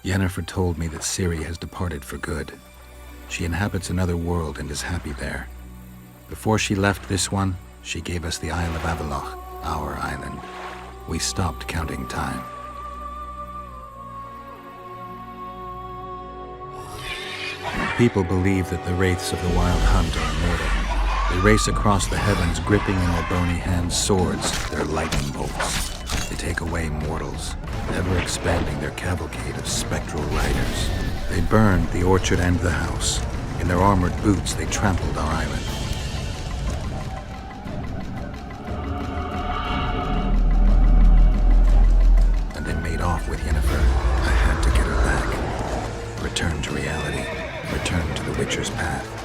Yennefer told me that Ciri has departed for good. She inhabits another world and is happy there. Before she left this one, she gave us the Isle of Avalok, our island. We stopped counting time. People believe that the wraiths of the Wild Hunt are immortal. They race across the heavens, gripping in their bony hands swords, their lightning bolts. They take away mortals, ever expanding their cavalcade of spectral riders. They burned the orchard and the house. In their armored boots, they trampled our island. And they made off with Yennefer. I had to get her back. Return to reality. Return to the Witcher's path.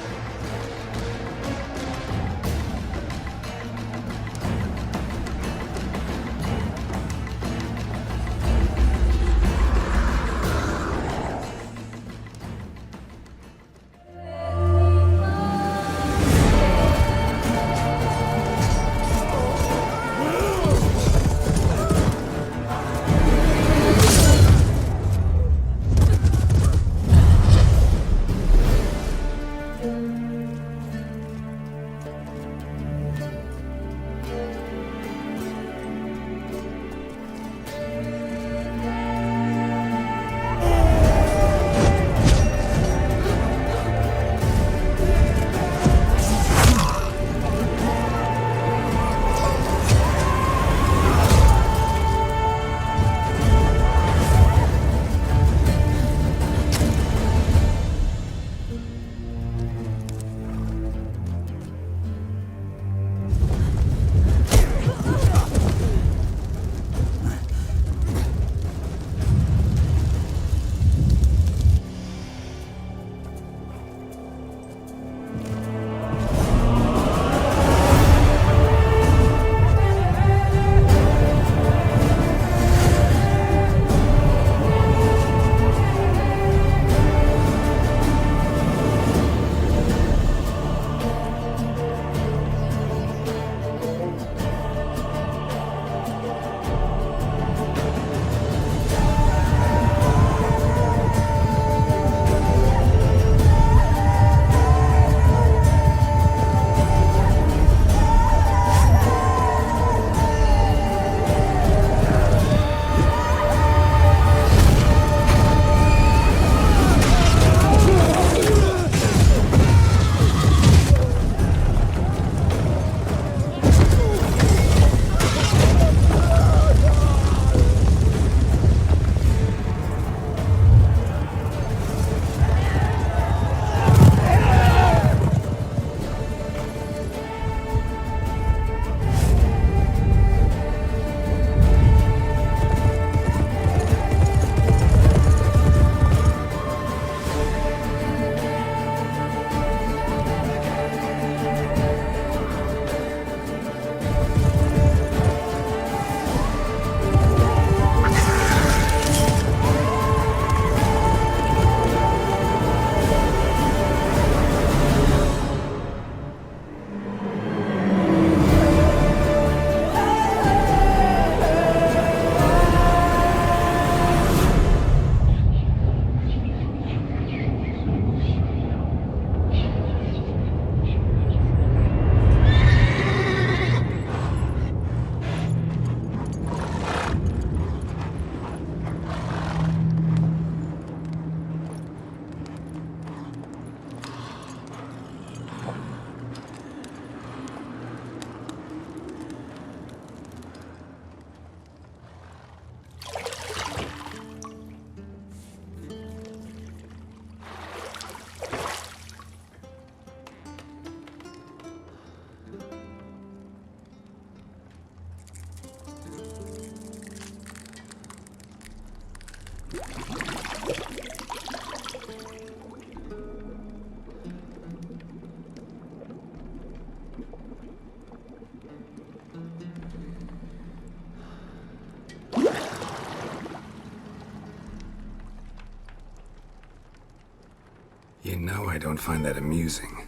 You know I don't find that amusing.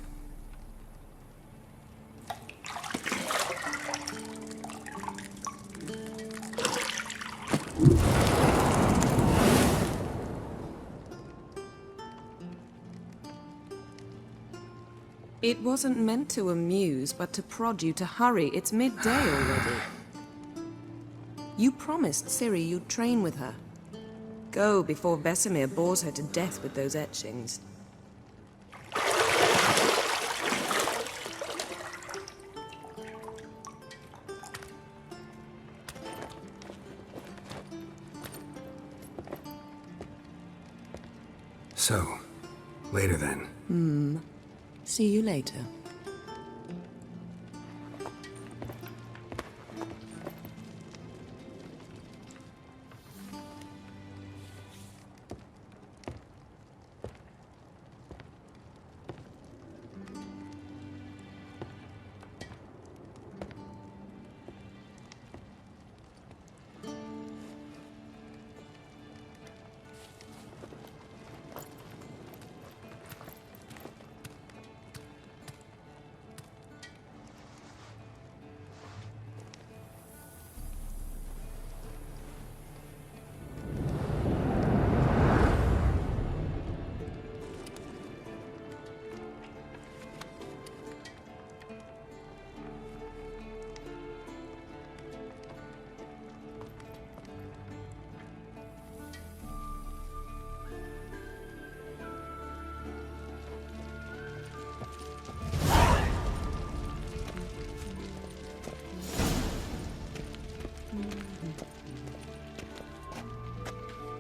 It wasn't meant to amuse, but to prod you to hurry. It's midday already. You promised Ciri you'd train with her. Go before Vesemir bores her to death with those etchings. So, later then. See you later.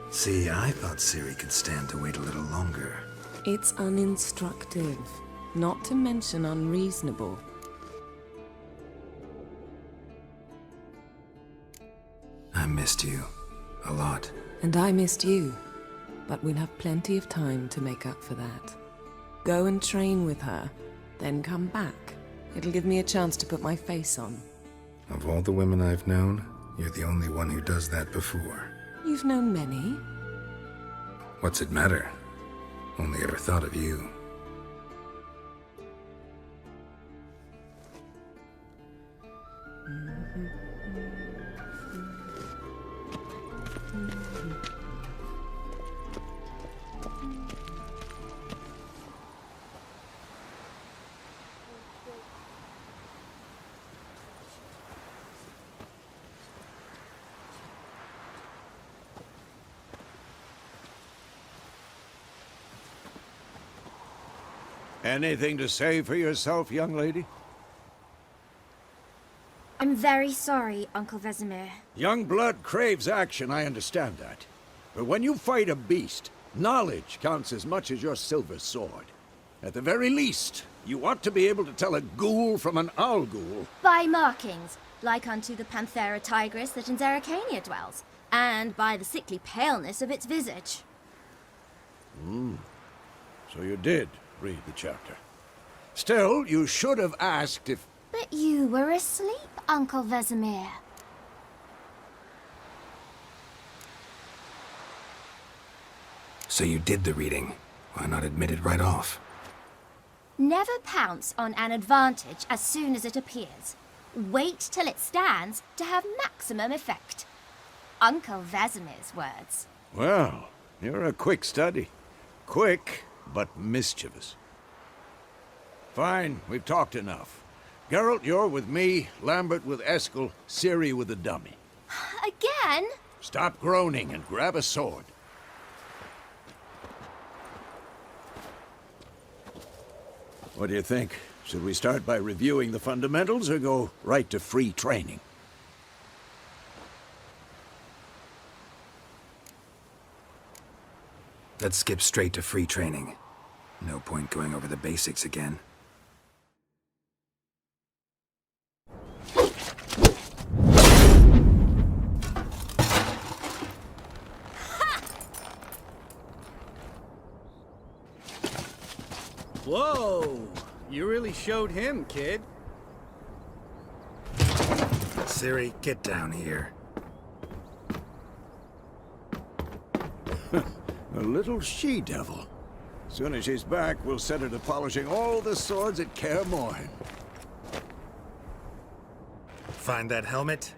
See, I thought Ciri could stand to wait a little longer. It's uninstructive, not to mention unreasonable. I missed you. A lot. And I missed you. But we'll have plenty of time to make up for that. Go and train with her, then come back. It'll give me a chance to put my face on. Of all the women I've known, you're the only one who does that before. You've known many. What's it matter? Only ever thought of you. Anything to say for yourself, young lady? I'm very sorry, Uncle Vesemir. Young blood craves action, I understand that. But when you fight a beast, knowledge counts as much as your silver sword. At the very least, you ought to be able to tell a ghoul from an owl ghoul. By markings, like unto the Panthera tigris that in Zerrikania dwells, and by the sickly paleness of its visage. So you did read the chapter. Still, you should have asked if... But you were asleep, Uncle Vesemir. So you did the reading. Why not admit it right off? Never pounce on an advantage as soon as it appears. Wait till it stands to have maximum effect. Uncle Vesemir's words. Well, you're a quick study. Quick, but mischievous. Fine, we've talked enough. Geralt, you're with me, Lambert with Eskel, Ciri with the dummy. Again? Stop groaning and grab a sword. What do you think? Should we start by reviewing the fundamentals or go right to free training? Let's skip straight to free training. No point going over the basics again. Whoa! You really showed him, kid. Ciri, get down here. A little she-devil. Soon as she's back, we'll set her to polishing all the swords at Kaer Morhen. Find that helmet?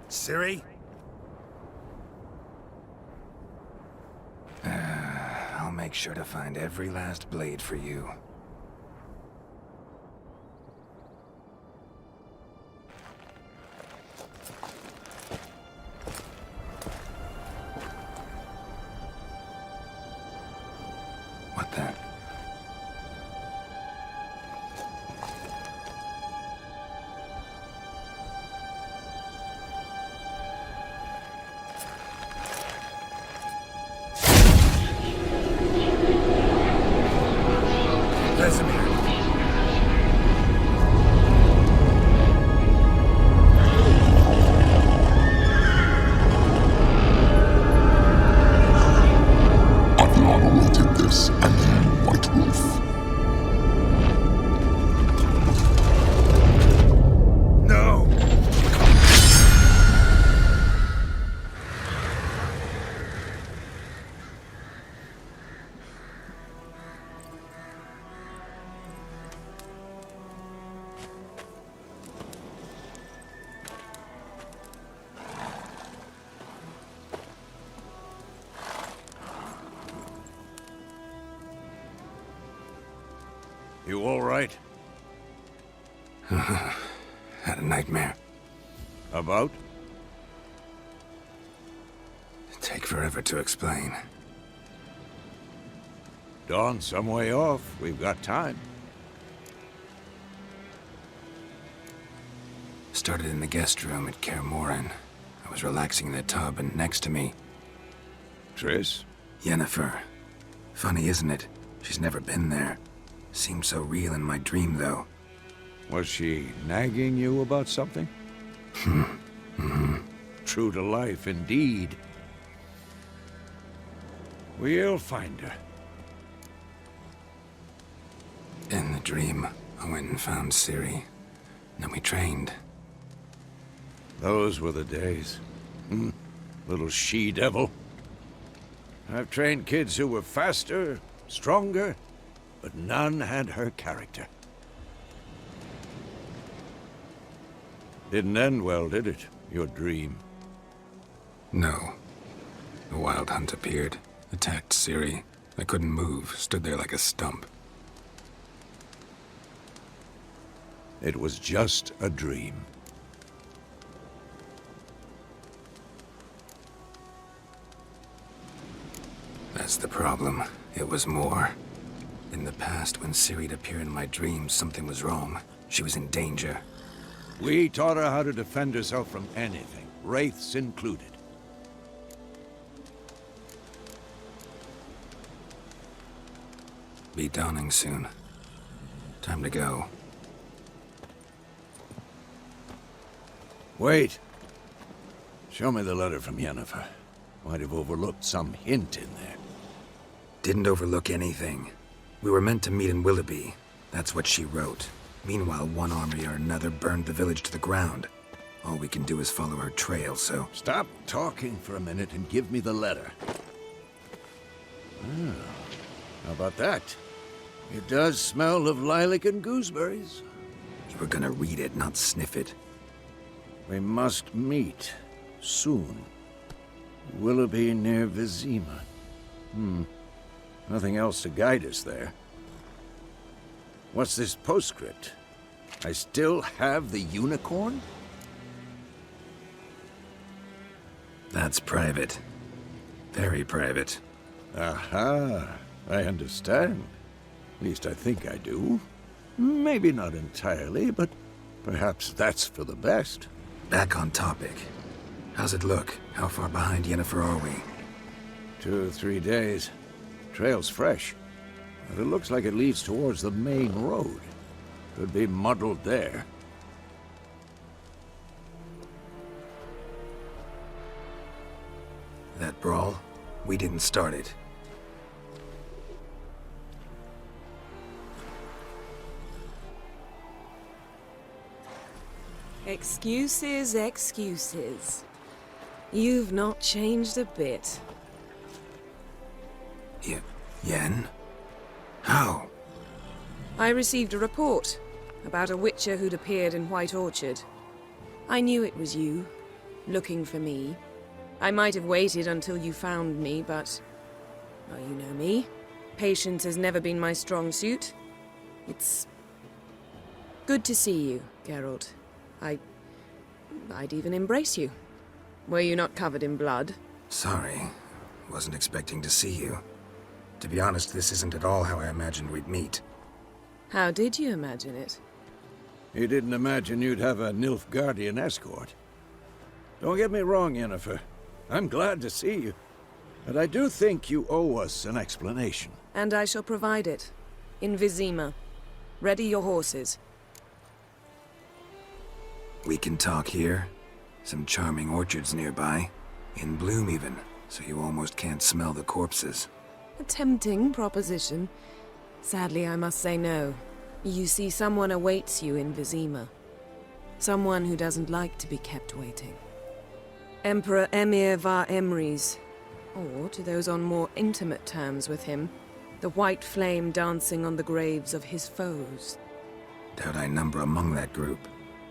Ciri? make sure to find every last blade for you. What the? I've long awaited this, and you, White Wolf. No! You all right? Had a nightmare. About? Take forever to explain. Dawn's some way off. We've got time. Started in the guest room at Kaer Morhen. I was relaxing in the tub, and next to me, Triss? Yennefer. Funny, isn't it? She's never been there. Seemed so real in my dream, though. Was she nagging you about something? True to life, indeed. We'll find her. In the dream, I went and found Ciri. Then we trained. Those were the days. Little she-devil. I've trained kids who were faster, stronger, but none had her character. Didn't end well, did it? Your dream? No. The Wild Hunt appeared, attacked Ciri. I couldn't move, stood there like a stump. It was just a dream. That's the problem. It was more. In the past, when Ciri'd appear in my dreams, something was wrong. She was in danger. We taught her how to defend herself from anything, wraiths included. Be dawning soon. Time to go. Wait. Show me the letter from Yennefer. Might have overlooked some hint in there. Didn't overlook anything. We were meant to meet in Willoughby. That's what she wrote. Meanwhile, one army or another burned the village to the ground. All we can do is follow her trail, so... Stop talking for a minute and give me the letter. How about that? It does smell of lilac and gooseberries. You were gonna read it, not sniff it. We must meet. Soon. Willoughby near Vizima. Nothing else to guide us there. What's this postscript? I still have the unicorn? That's private. Very private. Aha, I understand. At least I think I do. Maybe not entirely, but perhaps that's for the best. Back on topic. How's it look? How far behind Yennefer are we? 2 or 3 days. Trail's fresh, but it looks like it leads towards the main road. Could be muddled there. That brawl? We didn't start it. Excuses, excuses. You've not changed a bit. Yen? How? I received a report about a witcher who'd appeared in White Orchard. I knew it was you, looking for me. I might have waited until you found me, but... well, you know me. Patience has never been my strong suit. It's good to see you, Geralt. I'd even embrace you. Were you not covered in blood? Sorry. Wasn't expecting to see you. To be honest, this isn't at all how I imagined we'd meet. How did you imagine it? He didn't imagine you'd have a Nilfgaardian escort. Don't get me wrong, Yennefer. I'm glad to see you. But I do think you owe us an explanation. And I shall provide it. In Vizima. Ready your horses. We can talk here. Some charming orchards nearby. In bloom even, so you almost can't smell the corpses. A tempting proposition. Sadly, I must say no. You see, someone awaits you in Vizima. Someone who doesn't like to be kept waiting. Emperor Emir var Emrys. Or, to those on more intimate terms with him, the white flame dancing on the graves of his foes. Doubt I number among that group.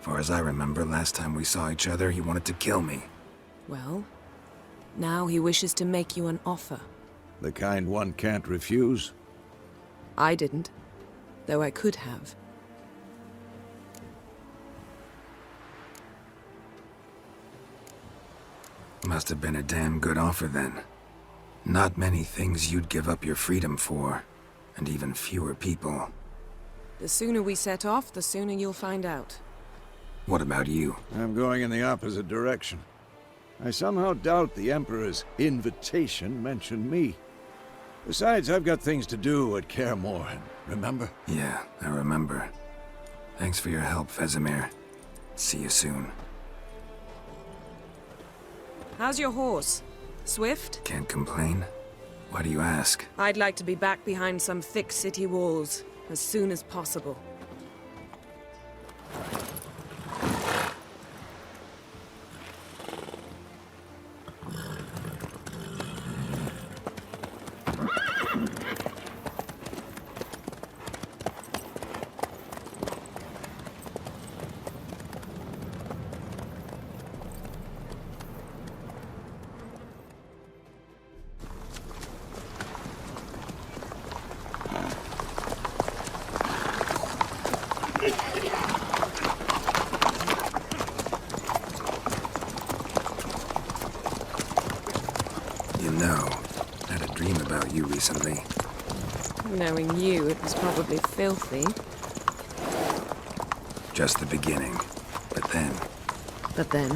Far as I remember, last time we saw each other, he wanted to kill me. Well, now he wishes to make you an offer. The kind one can't refuse. I didn't, though I could have. Must have been a damn good offer then. Not many things you'd give up your freedom for, and even fewer people. The sooner we set off, the sooner you'll find out. What about you? I'm going in the opposite direction. I somehow doubt the Emperor's invitation mentioned me. Besides, I've got things to do at Kaer Morhen, remember? Yeah, I remember. Thanks for your help, Vesemir. See you soon. How's your horse? Swift? Can't complain. Why do you ask? I'd like to be back behind some thick city walls, as soon as possible. You know, I had a dream about you recently. Knowing you, it was probably filthy. Just the beginning. But then... But then...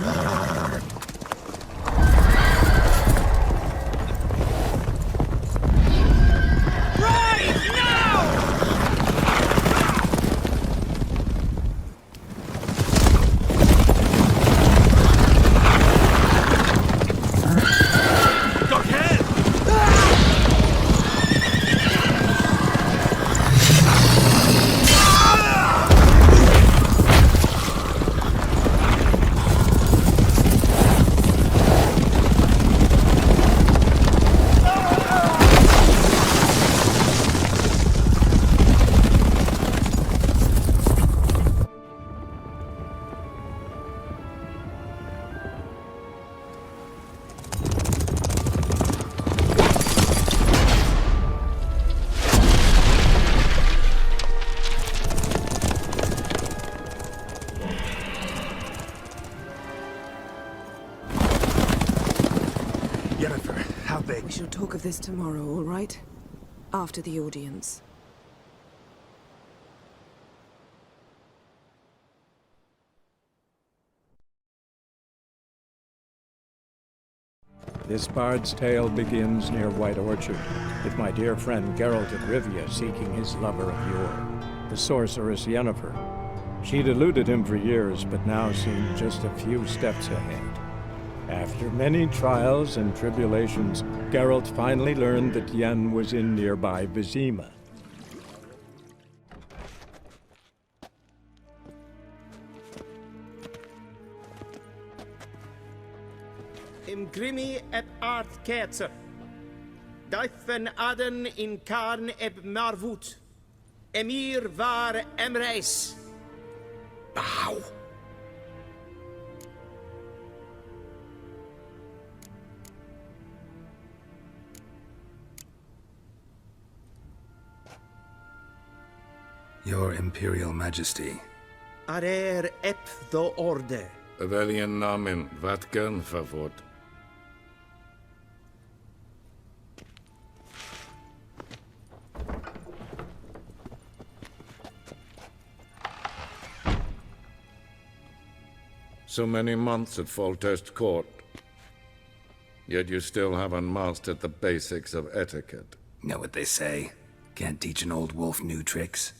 Yennefer, how big? We shall talk of this tomorrow, all right? After the audience. This bard's tale begins near White Orchard, with my dear friend Geralt of Rivia seeking his lover of yore, the sorceress Yennefer. She'd eluded him for years, but now seemed just a few steps ahead. After many trials and tribulations, Geralt finally learned that Yen was in nearby Vizima. Imgrimi et art ketzer. Duifen aden in karn eb marvut. Emir var emreis. Bow. Your Imperial Majesty. Arer ep the orde. Velian namen, vatgen favor. So many months at Foltest Court. Yet you still haven't mastered the basics of etiquette. Know what they say? Can't teach an old wolf new tricks.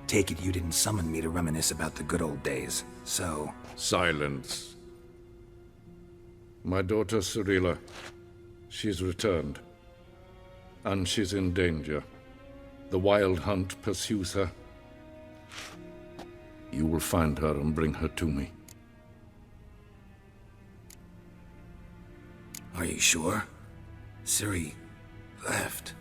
Take it you didn't summon me to reminisce about the good old days, so... Silence. My daughter Cirilla, she's returned. And she's in danger. The Wild Hunt pursues her. You will find her and bring her to me. Are you sure? Ciri left.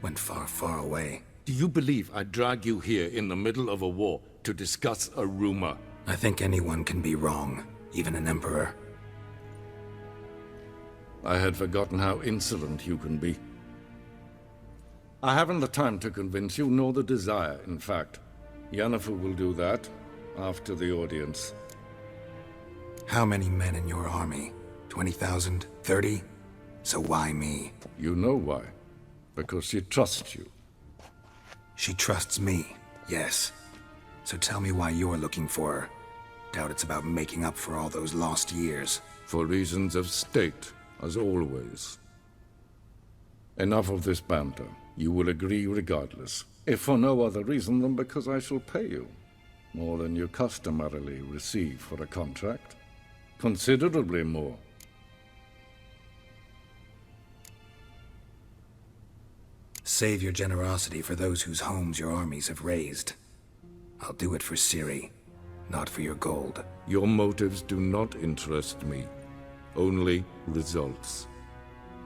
Went far, far away. Do you believe I drag you here in the middle of a war to discuss a rumor? I think anyone can be wrong, even an emperor. I had forgotten how insolent you can be. I haven't the time to convince you, nor the desire, in fact. Yennefer will do that after the audience. How many men in your army? 20,000? 30? So why me? You know why. Because she trusts you. She trusts me, yes. So tell me why you're looking for her. Doubt it's about making up for all those lost years. For reasons of state, as always. Enough of this banter. You will agree regardless, if for no other reason than because I shall pay you. More than you customarily receive for a contract. Considerably more. Save your generosity for those whose homes your armies have razed. I'll do it for Ciri, not for your gold. Your motives do not interest me. Only results.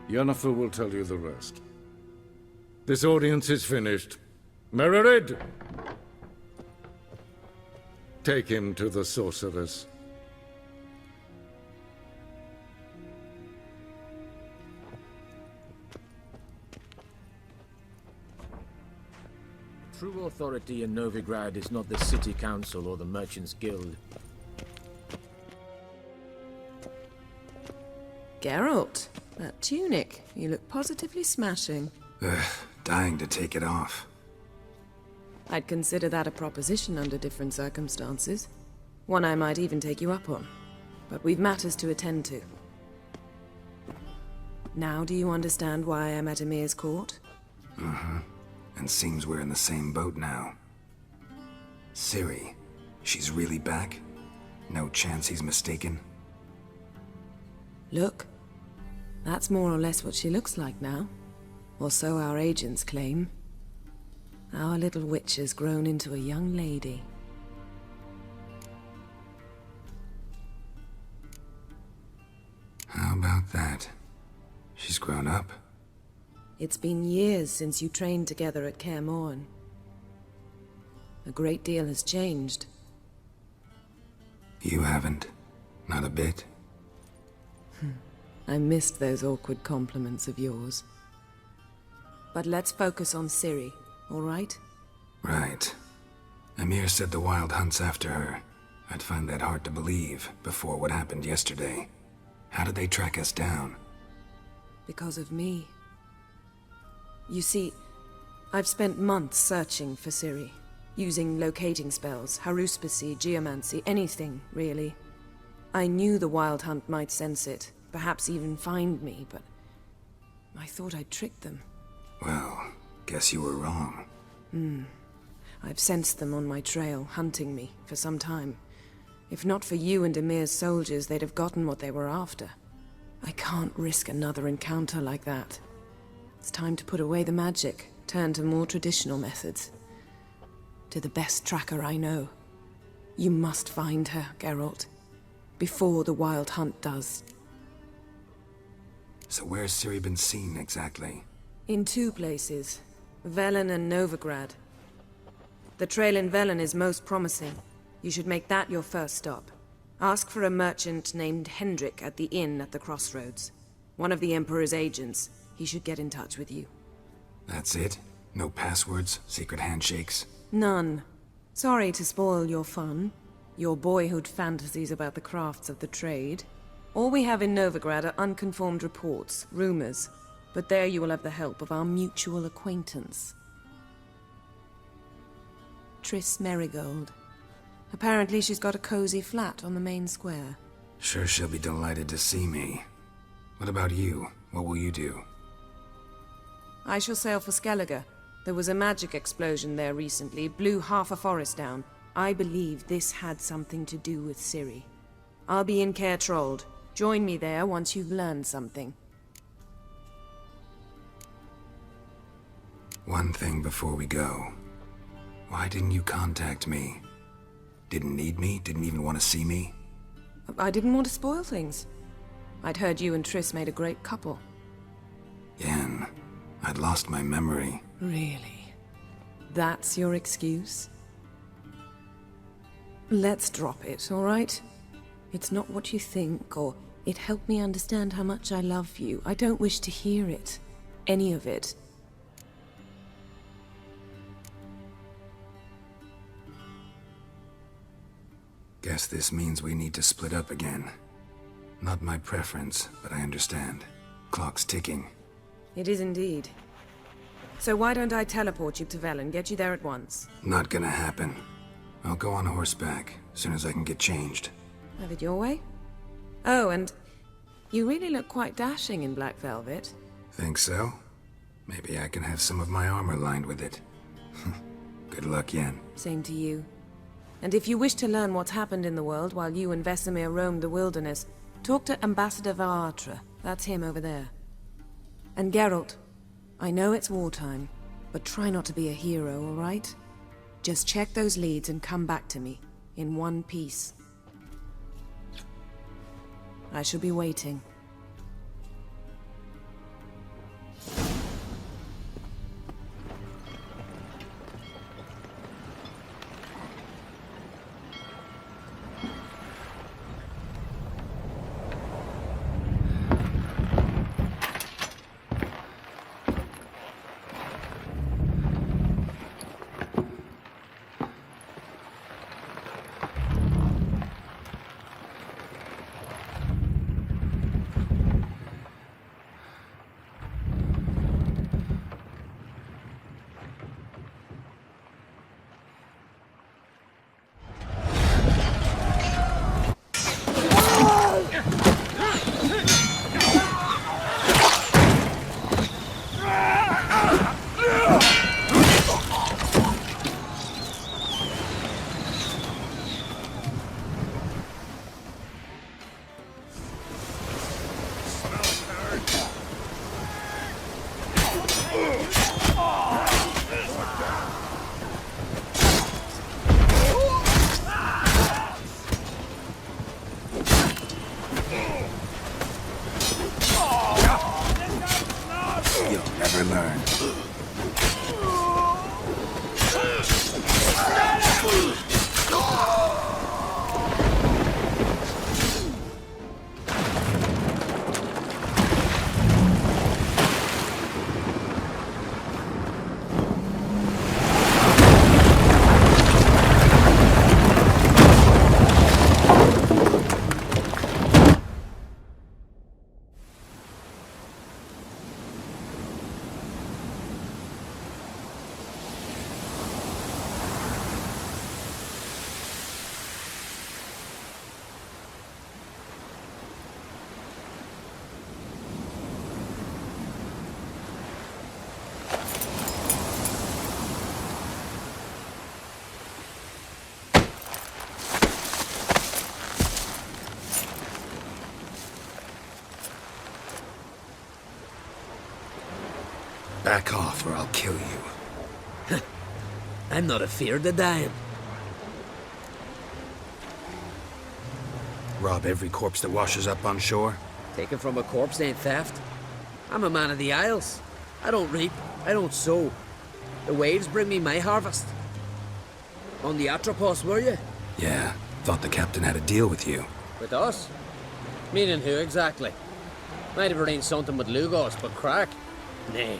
Yennefer will tell you the rest. This audience is finished. Mererid! Take him to the sorceress. True authority in Novigrad is not the city council or the merchants' guild. Geralt, that tunic. You look positively smashing. Ugh, dying to take it off. I'd consider that a proposition under different circumstances. One I might even take you up on. But we've matters to attend to. Now do you understand why I'm at Emir's court? Mm-hmm. And seems we're in the same boat now. Ciri, she's really back? No chance he's mistaken? Look, that's more or less what she looks like now. Or so our agents claim. Our little witch has grown into a young lady. How about that? She's grown up. It's been years since you trained together at Kaer Morhen. A great deal has changed. You haven't. Not a bit. I missed those awkward compliments of yours. But let's focus on Ciri, all right? Right. Emir said the Wild Hunt's after her. I'd find that hard to believe before what happened yesterday. How did they track us down? Because of me. You see, I've spent months searching for Ciri, using locating spells, haruspicy, geomancy, anything, really. I knew the Wild Hunt might sense it, perhaps even find me, but I thought I'd tricked them. Well, guess you were wrong. I've sensed them on my trail, hunting me, for some time. If not for you and Emir's soldiers, they'd have gotten what they were after. I can't risk another encounter like that. It's time to put away the magic, turn to more traditional methods. To the best tracker I know. You must find her, Geralt. Before the Wild Hunt does. So where's Ciri been seen, exactly? In two places. Velen and Novigrad. The trail in Velen is most promising. You should make that your first stop. Ask for a merchant named Hendrik at the inn at the crossroads. One of the Emperor's agents. he should get in touch with you. That's it? No passwords, secret handshakes? None. Sorry to spoil your fun, your boyhood fantasies about the crafts of the trade. All we have in Novigrad are unconfirmed reports, rumors. But there you will have the help of our mutual acquaintance. Triss Merigold. Apparently she's got a cozy flat on the main square. Sure she'll be delighted to see me. What about you? What will you do? I shall sail for Skellige. There was a magic explosion there recently, blew half a forest down. I believe this had something to do with Ciri. I'll be in Caer Trold. Join me there once you've learned something. One thing before we go. Why didn't you contact me? Didn't need me? Didn't even want to see me? I didn't want to spoil things. I'd heard you and Triss made a great couple. Yen, I'd lost my memory. Really? That's your excuse? Let's drop it, all right? It's not what you think, or it helped me understand how much I love you. I don't wish to hear it. Any of it. Guess this means we need to split up again. Not my preference, but I understand. Clock's ticking. It is indeed. So why don't I teleport you to Velen, get you there at once? Not gonna happen. I'll go on horseback, as soon as I can get changed. Have it your way? Oh, and you really look quite dashing in black velvet. Think so? Maybe I can have some of my armor lined with it. Good luck, Yen. Same to you. And if you wish to learn what's happened in the world while you and Vesemir roamed the wilderness, talk to Ambassador Varatra. That's him over there. And Geralt, I know it's wartime, but try not to be a hero, all right? Just check those leads and come back to me, in one piece. I shall be waiting. Back off or I'll kill you. I'm not afeard of dying. Rob every corpse that washes up on shore? Taken from a corpse ain't theft. I'm a man of the Isles. I don't reap, I don't sow. The waves bring me my harvest. On the Atropos, were you? Yeah, thought the captain had a deal with you. With us? Meaning who exactly? Might have arranged something with Lugos, but crack. Nay.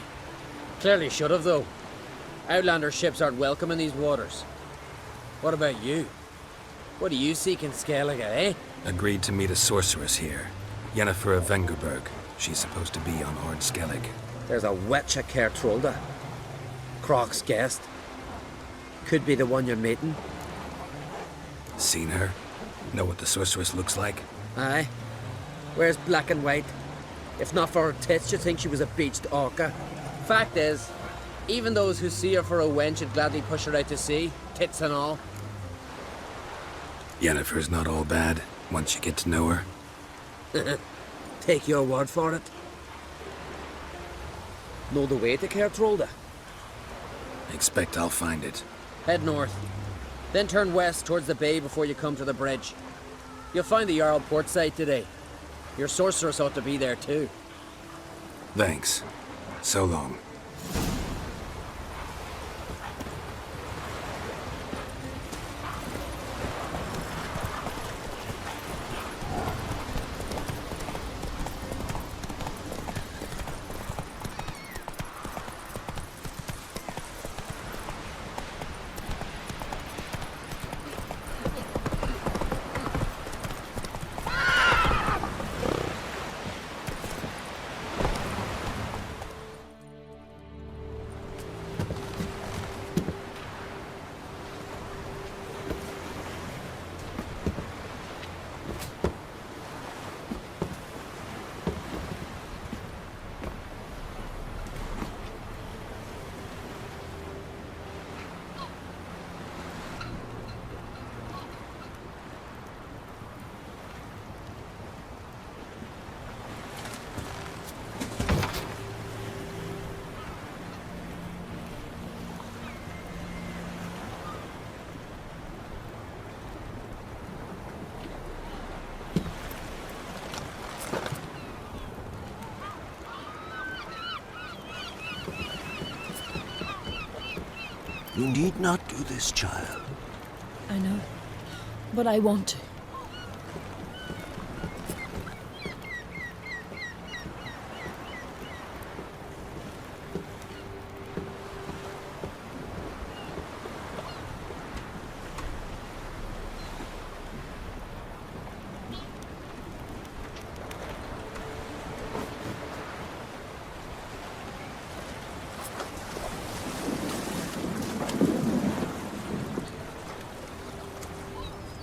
Clearly should have, though. Outlander ships aren't welcome in these waters. What about you? What do you seek in Skellige, eh? Agreed to meet a sorceress here. Yennefer of Vengerberg. She's supposed to be on Ord Skellig. There's a witch at Kertrolda. Croc's guest. Could be the one you're meeting. Seen her? Know what the sorceress looks like? Aye. Wears black and white. If not for her tits, you'd think she was a beached orca. Fact is, even those who see her for a wench would gladly push her out to sea, tits and all. Yennefer's not all bad, once you get to know her. Take your word for it. Know the way to Kertrolda? Expect I'll find it. Head north. Then turn west towards the bay before you come to the bridge. You'll find the Jarl port site today. Your sorceress ought to be there too. Thanks. So long. You need not do this, child. I know, but I want to.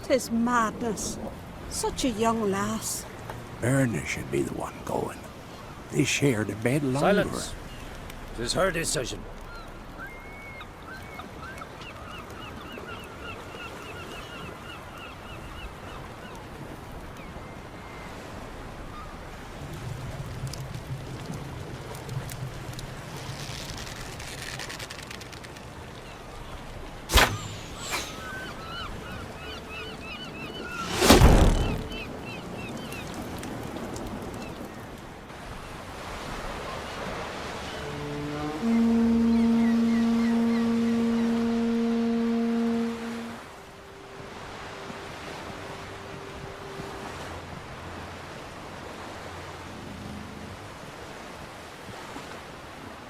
Tis madness. Such a young lass. Erna should be the one going. They shared a bed longer. Silence. It is her decision.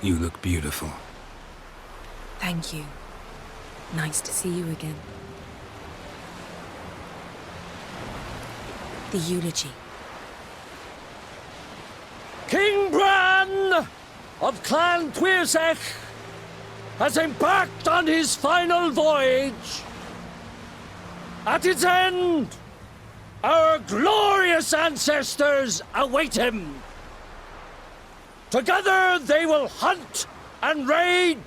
You look beautiful. Thank you. Nice to see you again. The eulogy. King Bran of Clan Tuirsech has embarked on his final voyage. At its end, our glorious ancestors await him. Together they will hunt and raid.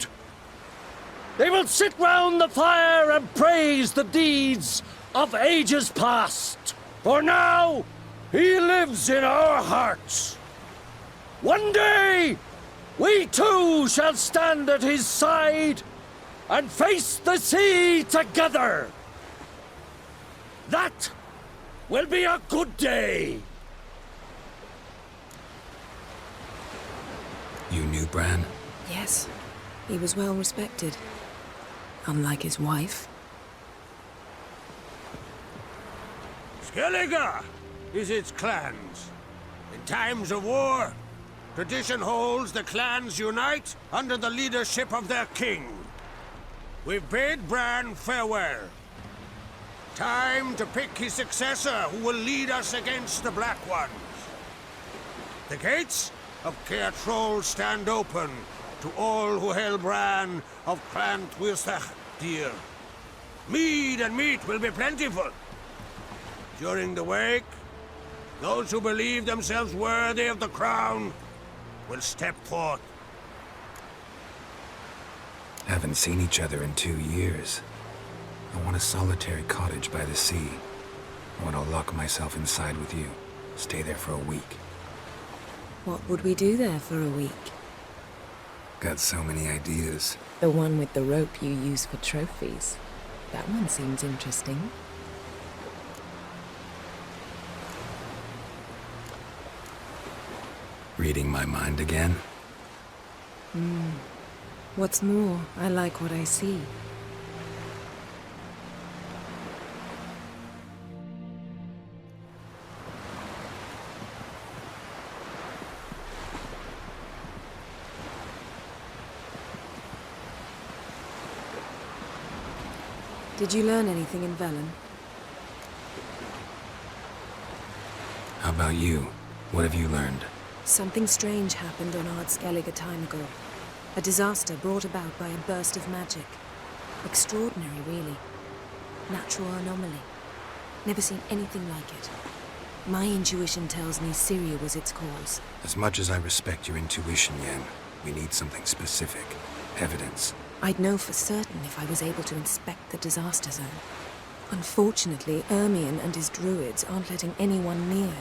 They will sit round the fire and praise the deeds of ages past. For now, he lives in our hearts. One day, we too shall stand at his side and face the sea together. That will be a good day. You knew Bran? Yes. He was well respected. Unlike his wife. Skellige is its clans. In times of war, Tradition holds the clans unite under the leadership of their king. We've bid Bran farewell. Time to pick his successor who will lead us against the Black Ones. The gates of Caer Troll stand open to all who hail Bran of Clan Twisach dear. Mead and meat will be plentiful. During the wake, those who believe themselves worthy of the crown will step forth. Haven't seen each other in 2 years. I want a solitary cottage by the sea. I want to lock myself inside with you. Stay there for a week. What would we do there for a week? Got so many ideas. The one with the rope you use for trophies. That one seems interesting. Reading my mind again? What's more, I like what I see. Did you learn anything in Velen? How about you? What have you learned? Something strange happened on Ard Skellig a time ago. A disaster brought about by a burst of magic. Extraordinary, really. Natural anomaly. Never seen anything like it. My intuition tells me Ciri was its cause. As much as I respect your intuition, Yen, we need something specific. Evidence. I'd know for certain if I was able to inspect the disaster zone. Unfortunately, Ermion and his druids aren't letting anyone near.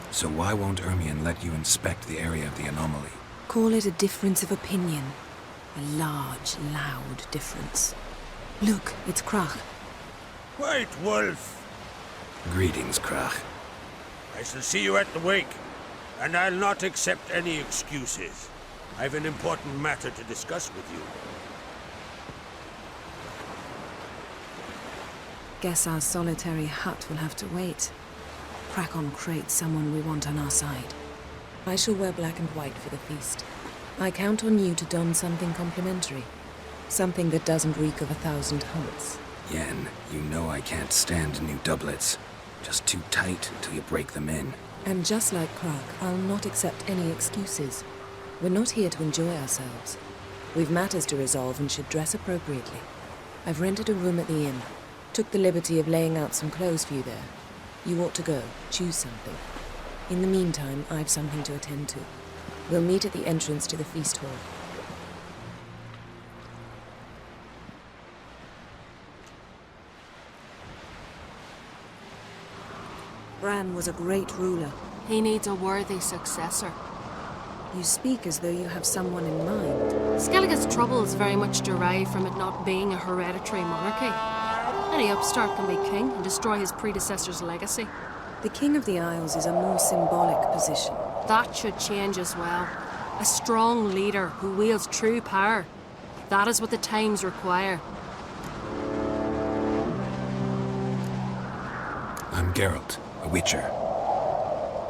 So why won't Ermion let you inspect the area of the anomaly? Call it a difference of opinion. A large, loud difference. Look, it's Krach. White Wolf! Greetings, Krach. I shall see you at the wake, and I'll not accept any excuses. I've an important matter to discuss with you. Guess our solitary hut will have to wait. Crack on crate someone we want on our side. I shall wear black and white for the feast. I count on you to don something complimentary. Something that doesn't reek of 1,000 hunts. Yen, you know I can't stand new doublets. Just too tight till you break them in. And just like Krach, I'll not accept any excuses. We're not here to enjoy ourselves. We've matters to resolve and should dress appropriately. I've rented a room at the inn. Took the liberty of laying out some clothes for you there. You ought to go. Choose something. In the meantime, I've something to attend to. We'll meet at the entrance to the feast hall. Bran was a great ruler. He needs a worthy successor. You speak as though you have someone in mind. Skellig's troubles very much derive from it not being a hereditary monarchy. Any upstart can be king and destroy his predecessor's legacy. The King of the Isles is a more symbolic position. That should change as well. A strong leader who wields true power. That is what the times require. I'm Geralt, a witcher.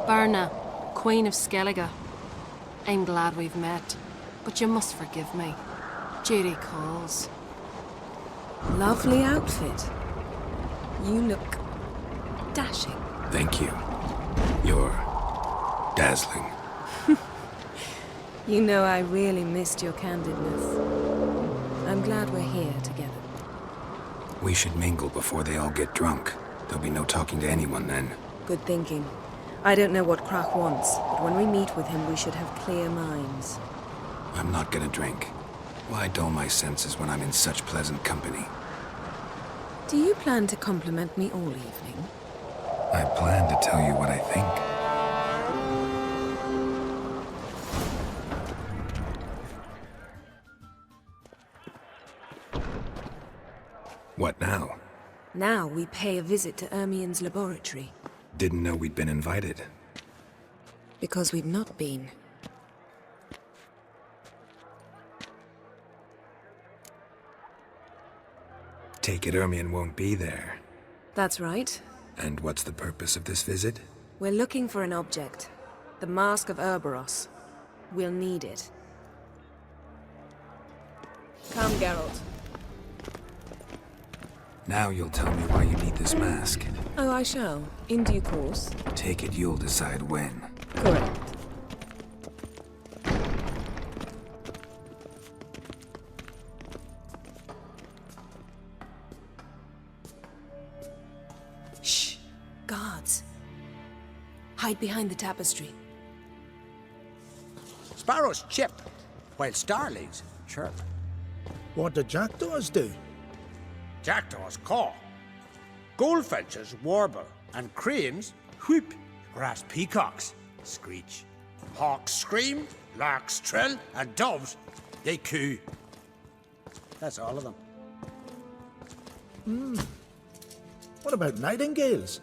Berna, Queen of Skellige. I'm glad we've met, but you must forgive me. Duty calls. Lovely outfit. You look dashing. Thank you. You're dazzling. You know I really missed your candidness. I'm glad we're here together. We should mingle before they all get drunk. There'll be no talking to anyone then. Good thinking. I don't know what Krach wants, but when we meet with him, we should have clear minds. I'm not gonna drink. Why dull my senses when I'm in such pleasant company? Do you plan to compliment me all evening? I plan to tell you what I think. What now? Now we pay a visit to Ermion's laboratory. Didn't know we'd been invited. Because we've not been. Take it Ermion won't be there. That's right. And what's the purpose of this visit? We're looking for an object. The Mask of Cerberus. We'll need it. Come, Geralt. Now you'll tell me why you need this mask. Oh, I shall. In due course. Take it you'll decide when. Correct. Shh. Guards. Hide behind the tapestry. Sparrows chip, while starlings chirp. What do jackdaws do? Jackdaws caw. Goldfinches warble, and cranes whoop. Whereas peacocks screech. Hawks scream, larks trill, and doves, they coo. That's all of them. What about nightingales?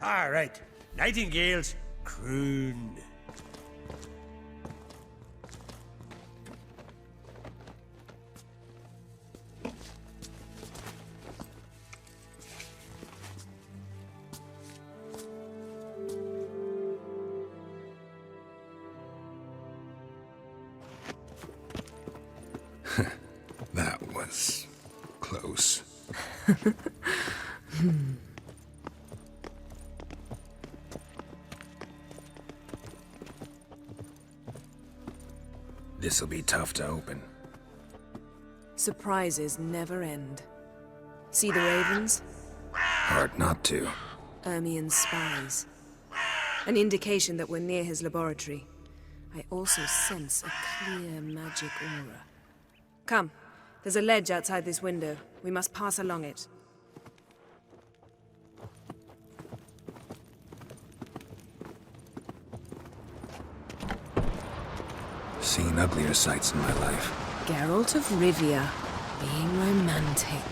All right, nightingales croon. That was close. This'll be tough to open. Surprises never end. See the ravens? Hard not to. Ermien's spies. An indication that we're near his laboratory. I also sense a clear magic aura. Come. There's a ledge outside this window. We must pass along it. Seen uglier sights in my life. Geralt of Rivia, being romantic.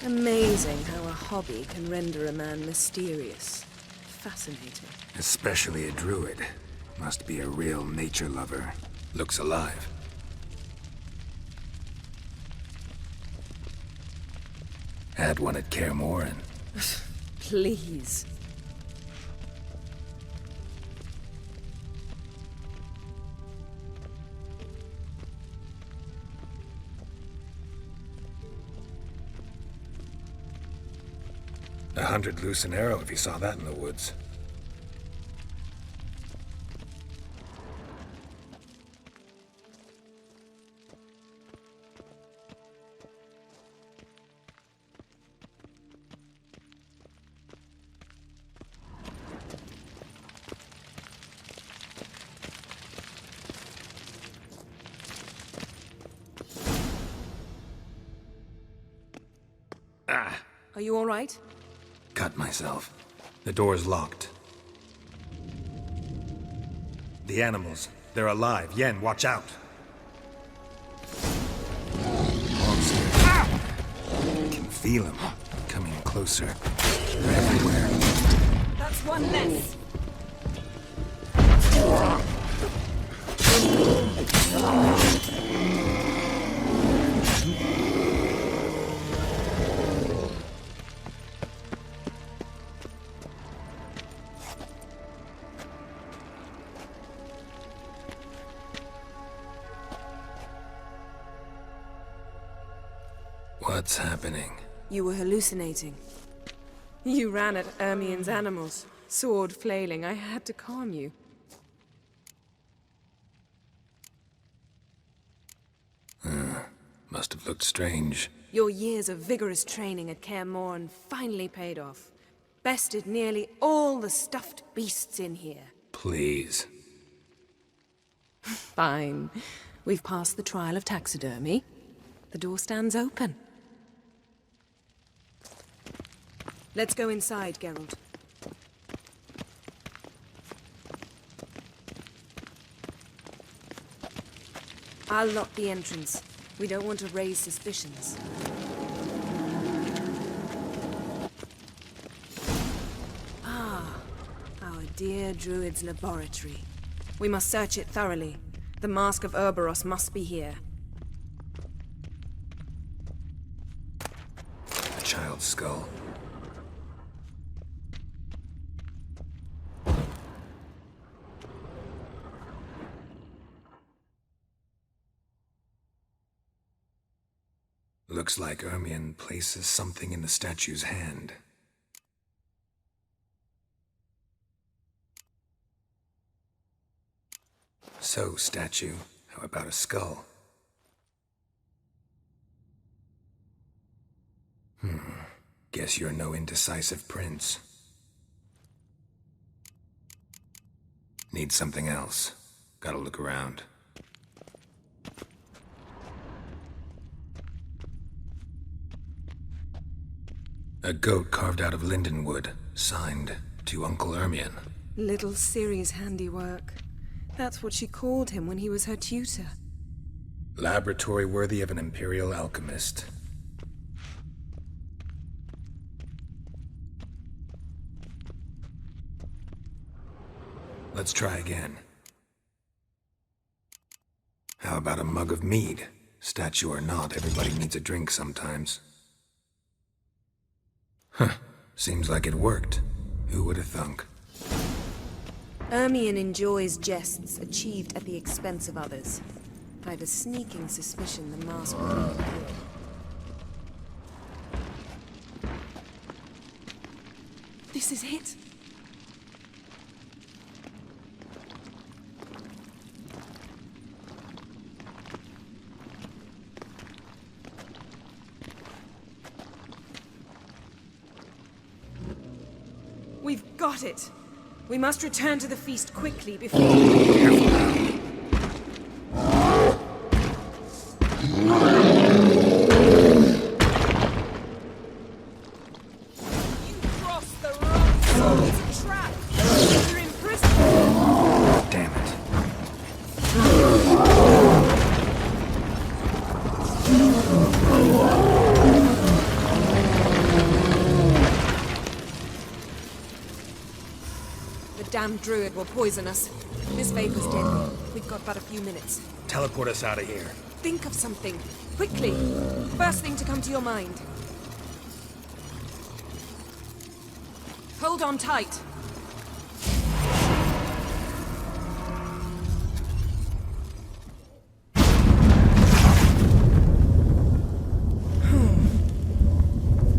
Amazing how a hobby can render a man mysterious. Fascinating. Especially a druid. Must be a real nature lover. Looks alive. Had one at Kaer Morhen. Please. $100 loose an arrow if you saw that in the woods. Are you all right? Cut myself. The door's locked. The animals. They're alive. Yen, watch out. Monster. I can feel them. Coming closer. They're everywhere. That's one less. What's happening? You were hallucinating. You ran at Ermien's animals, sword flailing. I had to calm you. Must have looked strange. Your years of vigorous training at Kaer Morhen finally paid off. Bested nearly all the stuffed beasts in here. Please. Fine. We've passed the trial of taxidermy. The door stands open. Let's go inside, Geralt. I'll lock the entrance. We don't want to raise suspicions. Ah, our dear druid's laboratory. We must search it thoroughly. The Mask of Ouroboros must be here. A child's skull. Looks like Ermion places something in the statue's hand. So, statue, how about a skull? Guess you're no indecisive prince. Need something else. Gotta look around. A goat carved out of lindenwood, signed to Uncle Ermion. Little Ciri's handiwork. That's what she called him when he was her tutor. Laboratory worthy of an imperial alchemist. Let's try again. How about a mug of mead? Statue or not, everybody needs a drink sometimes. Huh. Seems like it worked. Who would have thunk? Ermion enjoys jests achieved at the expense of others. I have a sneaking suspicion the mask will be good. This is it. We've got it. We must return to the feast quickly before... Careful now. You crossed the wrong zone. It's a trap. You're in prison. Damn it. The damned druid will poison us. This vapor's deadly. We've got but a few minutes. Teleport us out of here. Think of something. Quickly. First thing to come to your mind. Hold on tight.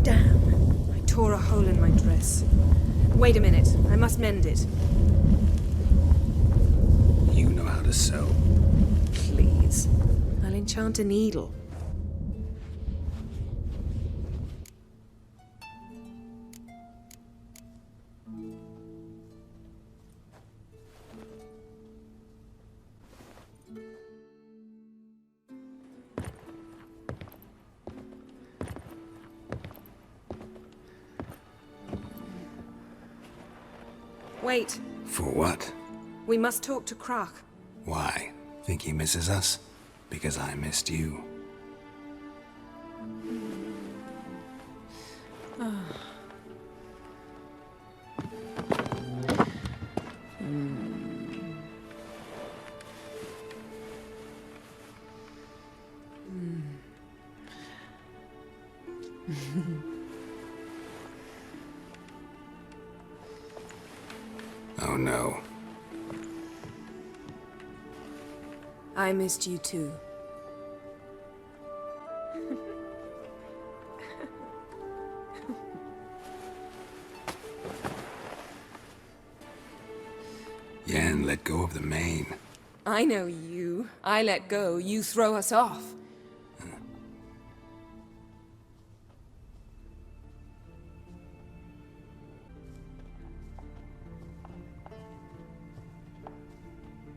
Damn. I tore a hole in my dress. Wait a minute. I must mend it. You know how to sew. Please. I'll enchant a needle. Wait. For what? We must talk to Krak. Why? Think he misses us? Because I missed you. Oh no. I missed you too. Yen let go of the mane. I know you. I let go, you throw us off.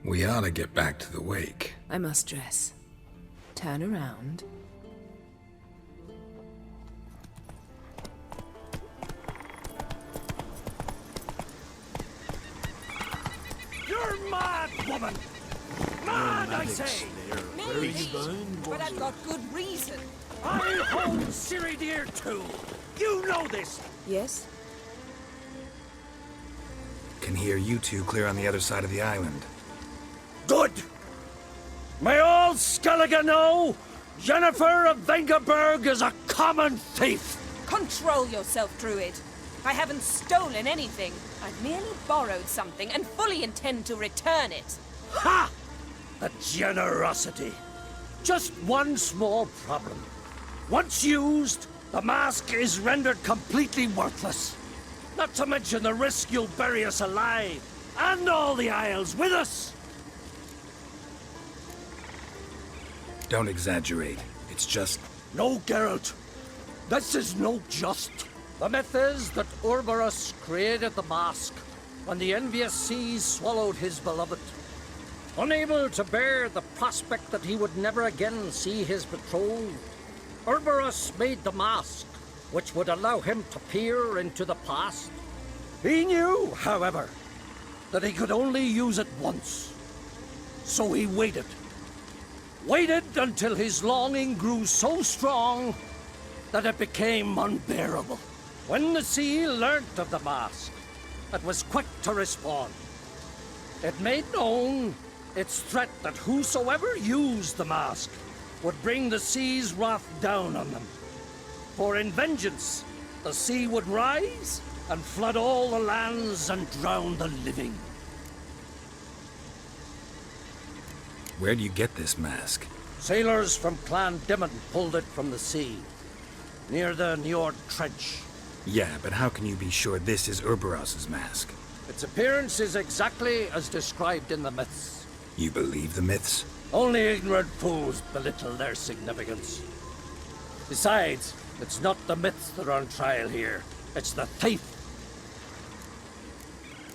We ought to get back to the wake. I must dress. Turn around. You're mad, woman! Mad, I say! Men! beast. But I've got good reason. I hold Ciri dear too. You know this. Yes? Can hear you two clear on the other side of the island. Good. May all Skellige know Yennefer of Vengerberg is a common thief. Control yourself, Druid. I haven't stolen anything. I've merely borrowed something and fully intend to return it. Ha! The generosity. Just one small problem. Once used, the mask is rendered completely worthless. Not to mention the risk you'll bury us alive, and all the Isles with us. Don't exaggerate. It's just... No, Geralt. This is no just. The myth is that Urberus created the mask when the envious seas swallowed his beloved. Unable to bear the prospect that he would never again see his betrothed, Urberus made the mask, which would allow him to peer into the past. He knew, however, that he could only use it once. So he waited. Waited until his longing grew so strong that it became unbearable. When the sea learnt of the mask, it was quick to respond. It made known its threat that whosoever used the mask would bring the sea's wrath down on them. For in vengeance, the sea would rise and flood all the lands and drown the living. Where do you get this mask? Sailors from Clan Dimon pulled it from the sea, near the Njord Trench. Yeah, but how can you be sure this is Urberos's mask? Its appearance is exactly as described in the myths. You believe the myths? Only ignorant fools belittle their significance. Besides, it's not the myths that are on trial here. It's the thief.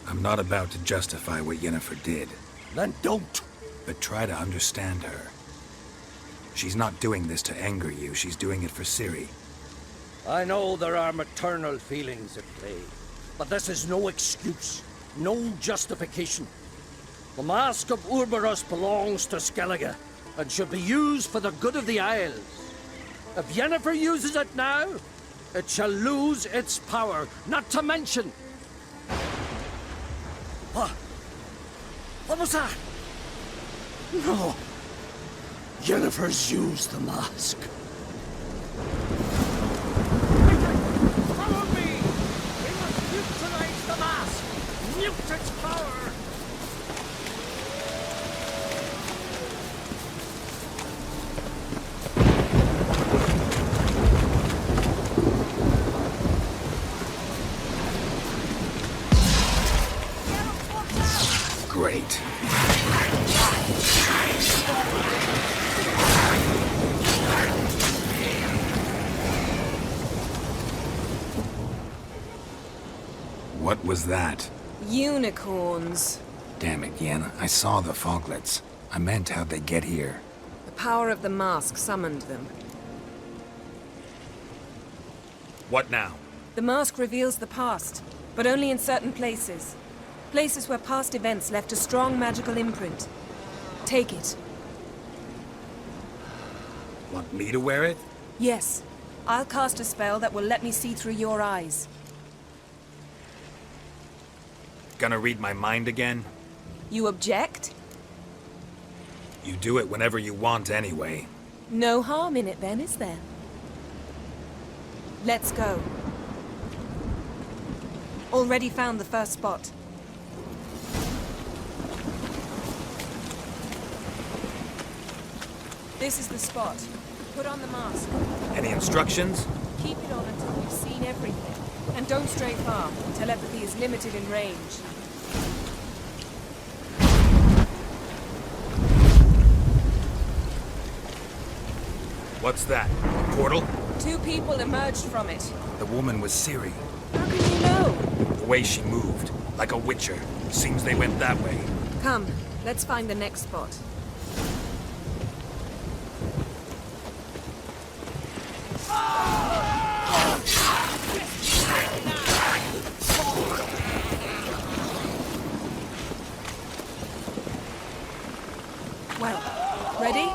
I'm not about to justify what Yennefer did. Then don't. But try to understand her. She's not doing this to anger you, she's doing it for Ciri. I know there are maternal feelings at play, but this is no excuse, no justification. The Mask of Urberus belongs to Skellige, and should be used for the good of the Isles. If Yennefer uses it now, it shall lose its power, not to mention... What was that? No. Yennefer's used the mask. Follow me! We must neutralize the mask! Mute its power! Great. What was that? Unicorns. Damn it, Yen. I saw the foglets. I meant how'd they get here. The power of the mask summoned them. What now? The mask reveals the past, but only in certain places. Places where past events left a strong magical imprint. Take it. Want me to wear it? Yes. I'll cast a spell that will let me see through your eyes. Gonna read my mind again? You object? You do it whenever you want anyway. No harm in it then, is there? Let's go. Already found the first spot. This is the spot. Put on the mask. Any instructions? Keep it on until we've seen everything. And don't stray far. Telepathy is limited in range. What's that? A portal? 2 people emerged from it. The woman was Ciri. How can you know? The way she moved, like a witcher. Seems they went that way. Come, let's find the next spot. Well, ready?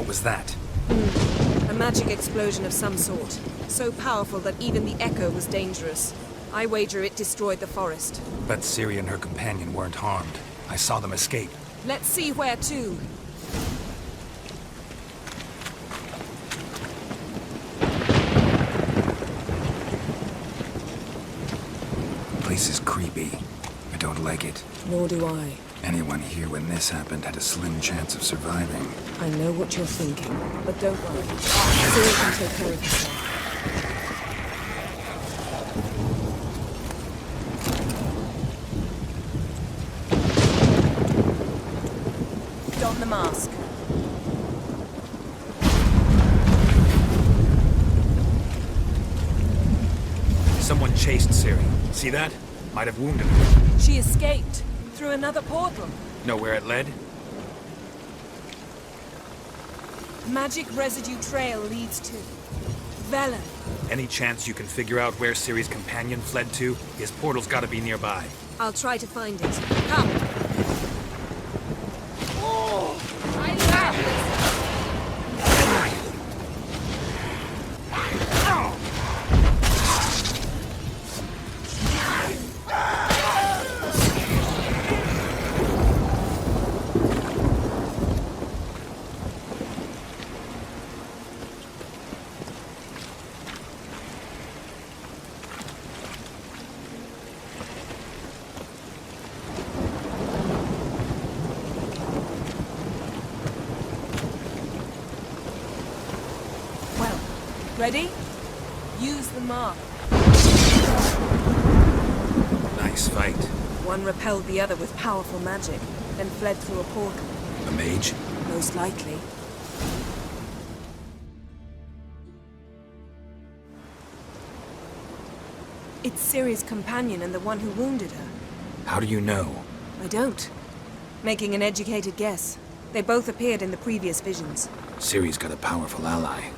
What was that? A magic explosion of some sort. So powerful that even the echo was dangerous. I wager it destroyed the forest. But Ciri and her companion weren't harmed. I saw them escape. Let's see where to. Place is creepy. I don't like it. Nor do I. Anyone here when this happened had a slim chance of surviving. I know what you're thinking, but don't worry. Ciri can take care of herself. Don the mask. Someone chased Ciri. See that? Might have wounded her. She escaped through another portal. Know where it led? Magic residue trail leads to Velen. Any chance you can figure out where Ciri's companion fled to? His portal's gotta be nearby. I'll try to find it. Come. Ready? Use the mark. Nice fight. One repelled the other with powerful magic, then fled through a portal. A mage? Most likely. It's Ciri's companion and the one who wounded her. How do you know? I don't. Making an educated guess. They both appeared in the previous visions. Ciri's got a powerful ally.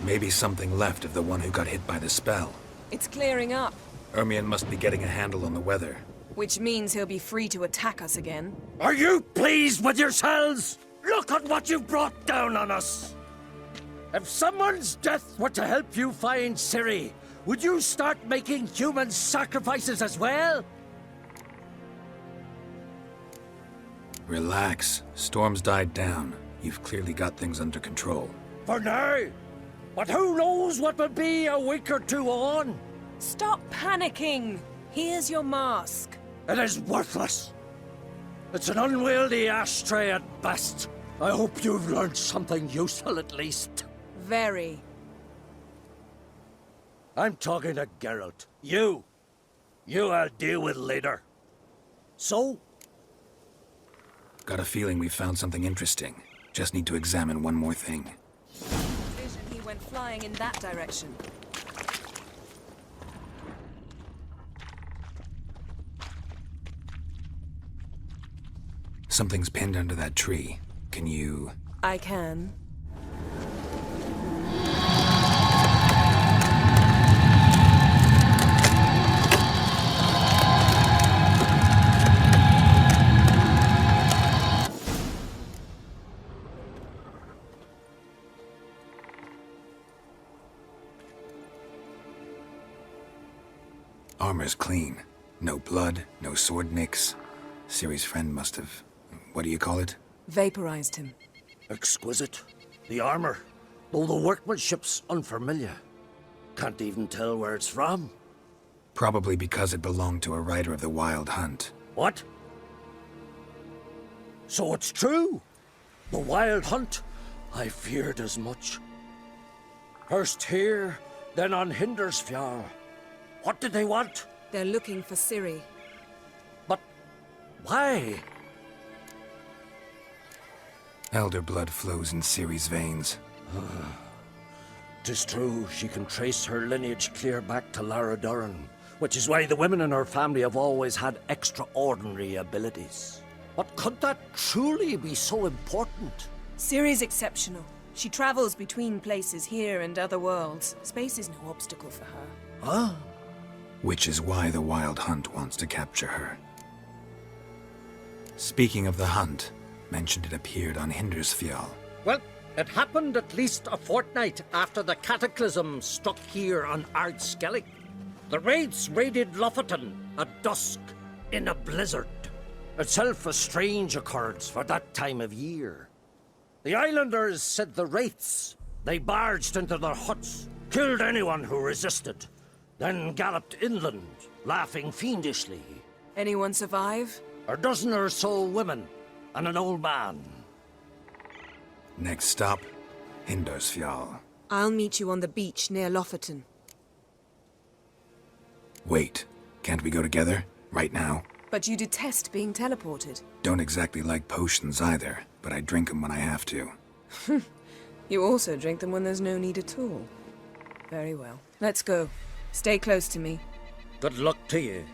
Maybe something left of the one who got hit by the spell. It's clearing up. Ermion must be getting a handle on the weather. Which means he'll be free to attack us again. Are you pleased with yourselves? Look at what you've brought down on us! If someone's death were to help you find Ciri, would you start making human sacrifices as well? Relax. Storm's died down. You've clearly got things under control. For now. But who knows what will be a week or two on? Stop panicking! Here's your mask. It is worthless. It's an unwieldy ashtray at best. I hope you've learned something useful at least. Very. I'm talking to Geralt. You I'll deal with later. So? Got a feeling we found something interesting. Just need to examine one more thing. Vision he went flying in that direction. Something's pinned under that tree. Can you... I can. Armor's clean. No blood, no sword nicks. Ciri's friend must have... what do you call it? Vaporized him. Exquisite. The armor, though the workmanship's unfamiliar. Can't even tell where it's from. Probably because it belonged to a rider of the Wild Hunt. What? So it's true? The Wild Hunt? I feared as much. First here, then on Hindersfjall. What did they want? They're looking for Ciri. But why? Elder blood flows in Ciri's veins. 'Tis true, she can trace her lineage clear back to Lara Duran, which is why the women in her family have always had extraordinary abilities. But could that truly be so important? Ciri's exceptional. She travels between places here and other worlds. Space is no obstacle for her. Huh? Which is why the Wild Hunt wants to capture her. Speaking of the hunt, Mentioned it appeared on Hindersfjall. Well, it happened at least a fortnight after the cataclysm struck here on Ardskellig. The raids raided Lofoten at dusk in a blizzard. Itself a strange occurrence for that time of year. The islanders said the wraiths. They barged into their huts, killed anyone who resisted, then galloped inland, laughing fiendishly. Anyone survive? A dozen or so women and an old man. Next stop, Hindersfjall. I'll meet you on the beach near Lofoten. Wait, can't we go together? Right now? But you detest being teleported. Don't exactly like potions either, but I drink them when I have to. You also drink them when there's no need at all. Very well. Let's go. Stay close to me. Good luck to you.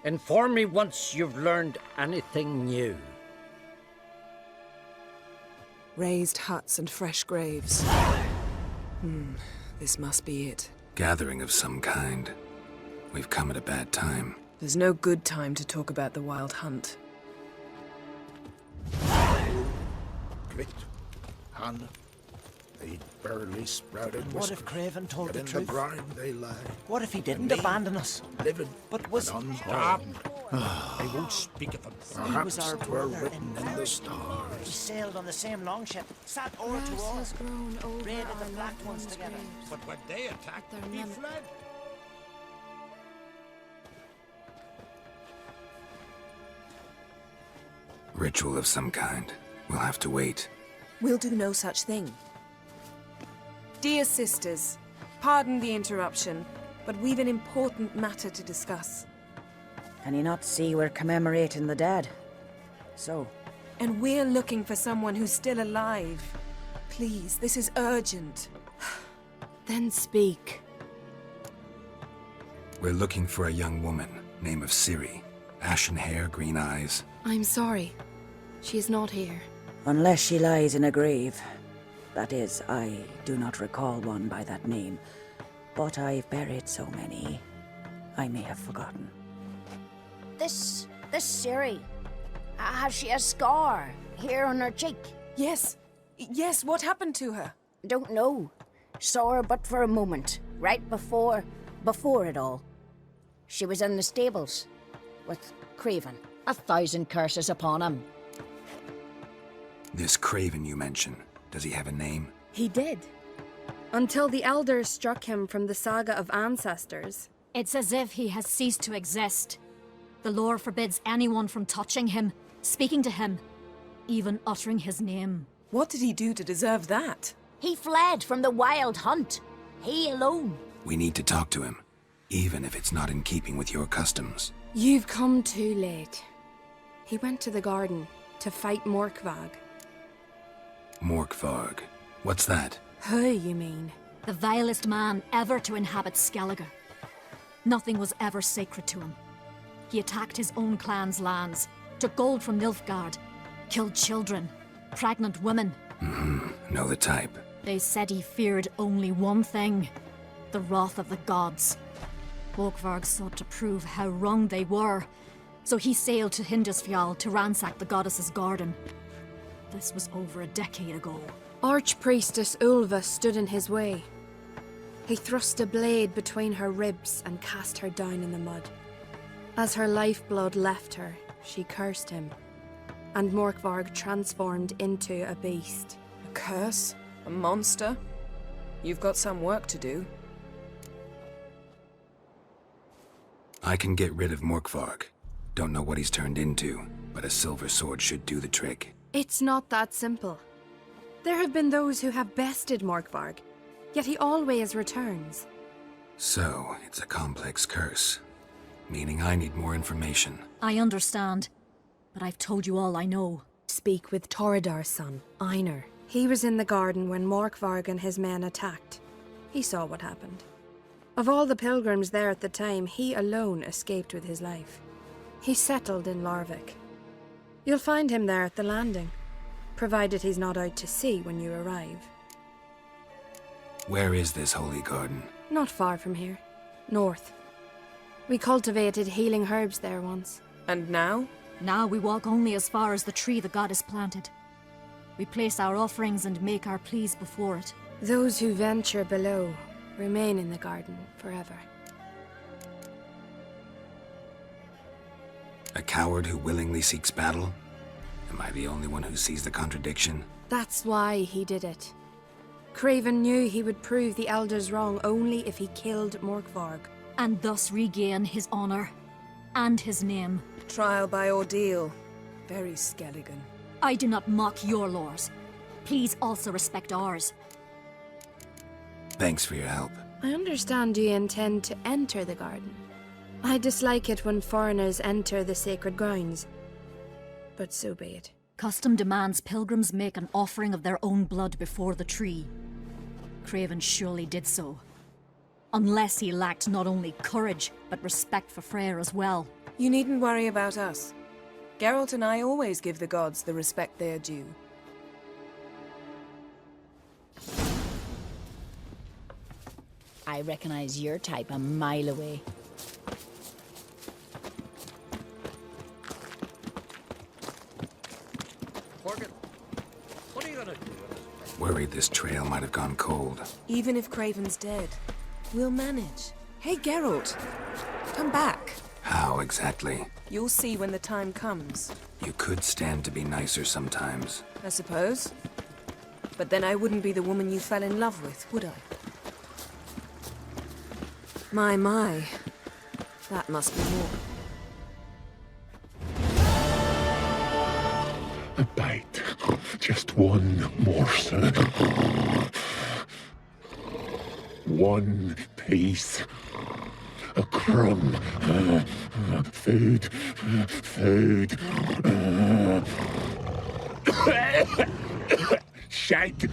Inform me once you've learned anything new. Raised huts and fresh graves. This must be it. Gathering of some kind. We've come at a bad time. There's no good time to talk about the Wild Hunt. Grit, Han, they barely sprouted. What if Craven told the truth? In the brine they lie. What if he didn't abandon us? Living, but was unharmed. They won't speak of him. He was our Perhaps 'twere brother written in the stars. We sailed on the same longship, sat oar to oar, raided the Black Ones together. But when they attacked, he fled. Ritual of some kind. We'll have to wait. We'll do no such thing. Dear sisters, pardon the interruption, but we've an important matter to discuss. Can you not see we're commemorating the dead? So? And we're looking for someone who's still alive. Please, this is urgent. Then speak. We're looking for a young woman, name of Ciri. Ashen hair, green eyes. I'm sorry. She is not here. Unless she lies in a grave. That is, I do not recall one by that name. But I've buried so many, I may have forgotten. This Ciri, has she a scar here on her cheek? Yes. Yes, what happened to her? Don't know. Saw her but for a moment, right before it all. She was in the stables with Craven. 1,000 curses upon him. This Craven you mention, does he have a name? He did. Until the elders struck him from the saga of ancestors. It's as if he has ceased to exist. The lore forbids anyone from touching him, speaking to him, even uttering his name. What did he do to deserve that? He fled from the Wild Hunt. He alone. We need to talk to him, even if it's not in keeping with your customs. You've come too late. He went to the garden to fight Morkvarg. Morkvarg. What's that? Who, you mean? The vilest man ever to inhabit Skellige. Nothing was ever sacred to him. He attacked his own clan's lands, took gold from Nilfgaard, killed children, pregnant women. Know the type. They said he feared only one thing, the wrath of the gods. Morkvarg sought to prove how wrong they were, so he sailed to Hindersfjall to ransack the goddess's garden. This was over a decade ago. Archpriestess Ulva stood in his way. He thrust a blade between her ribs and cast her down in the mud. As her lifeblood left her, she cursed him, and Morkvarg transformed into a beast. A curse? A monster? You've got some work to do. I can get rid of Morkvarg. Don't know what he's turned into, but a silver sword should do the trick. It's not that simple. There have been those who have bested Morkvarg, yet he always returns. So, it's a complex curse. Meaning I need more information. I understand, but I've told you all I know. Speak with Torridar's son, Einar. He was in the garden when Morkvarg and his men attacked. He saw what happened. Of all the pilgrims there at the time, he alone escaped with his life. He settled in Larvik. You'll find him there at the landing, provided he's not out to sea when you arrive. Where is this holy garden? Not far from here. North. We cultivated healing herbs there once. And now? Now we walk only as far as the tree the goddess planted. We place our offerings and make our pleas before it. Those who venture below remain in the garden forever. A coward who willingly seeks battle? Am I the only one who sees the contradiction? That's why he did it. Craven knew he would prove the elders wrong only if he killed Morkvarg. And thus regain his honor and his name. Trial by ordeal. Very Skelligan. I do not mock your laws. Please also respect ours. Thanks for your help. I understand you intend to enter the garden. I dislike it when foreigners enter the sacred grounds. But so be it. Custom demands pilgrims make an offering of their own blood before the tree. Craven surely did so. Unless he lacked not only courage, but respect for Freyr as well. You needn't worry about us. Geralt and I always give the gods the respect they are due. I recognize your type a mile away. Morgan, what are you gonna do? Worried this trail might have gone cold. Even if Craven's dead, we'll manage. Hey, Geralt, come back. How exactly? You'll see when the time comes. You could stand to be nicer sometimes. I suppose. But then I wouldn't be the woman you fell in love with, would I? My. That must be more. A bite. Just one morsel. One piece. A crumb. Food. Shite.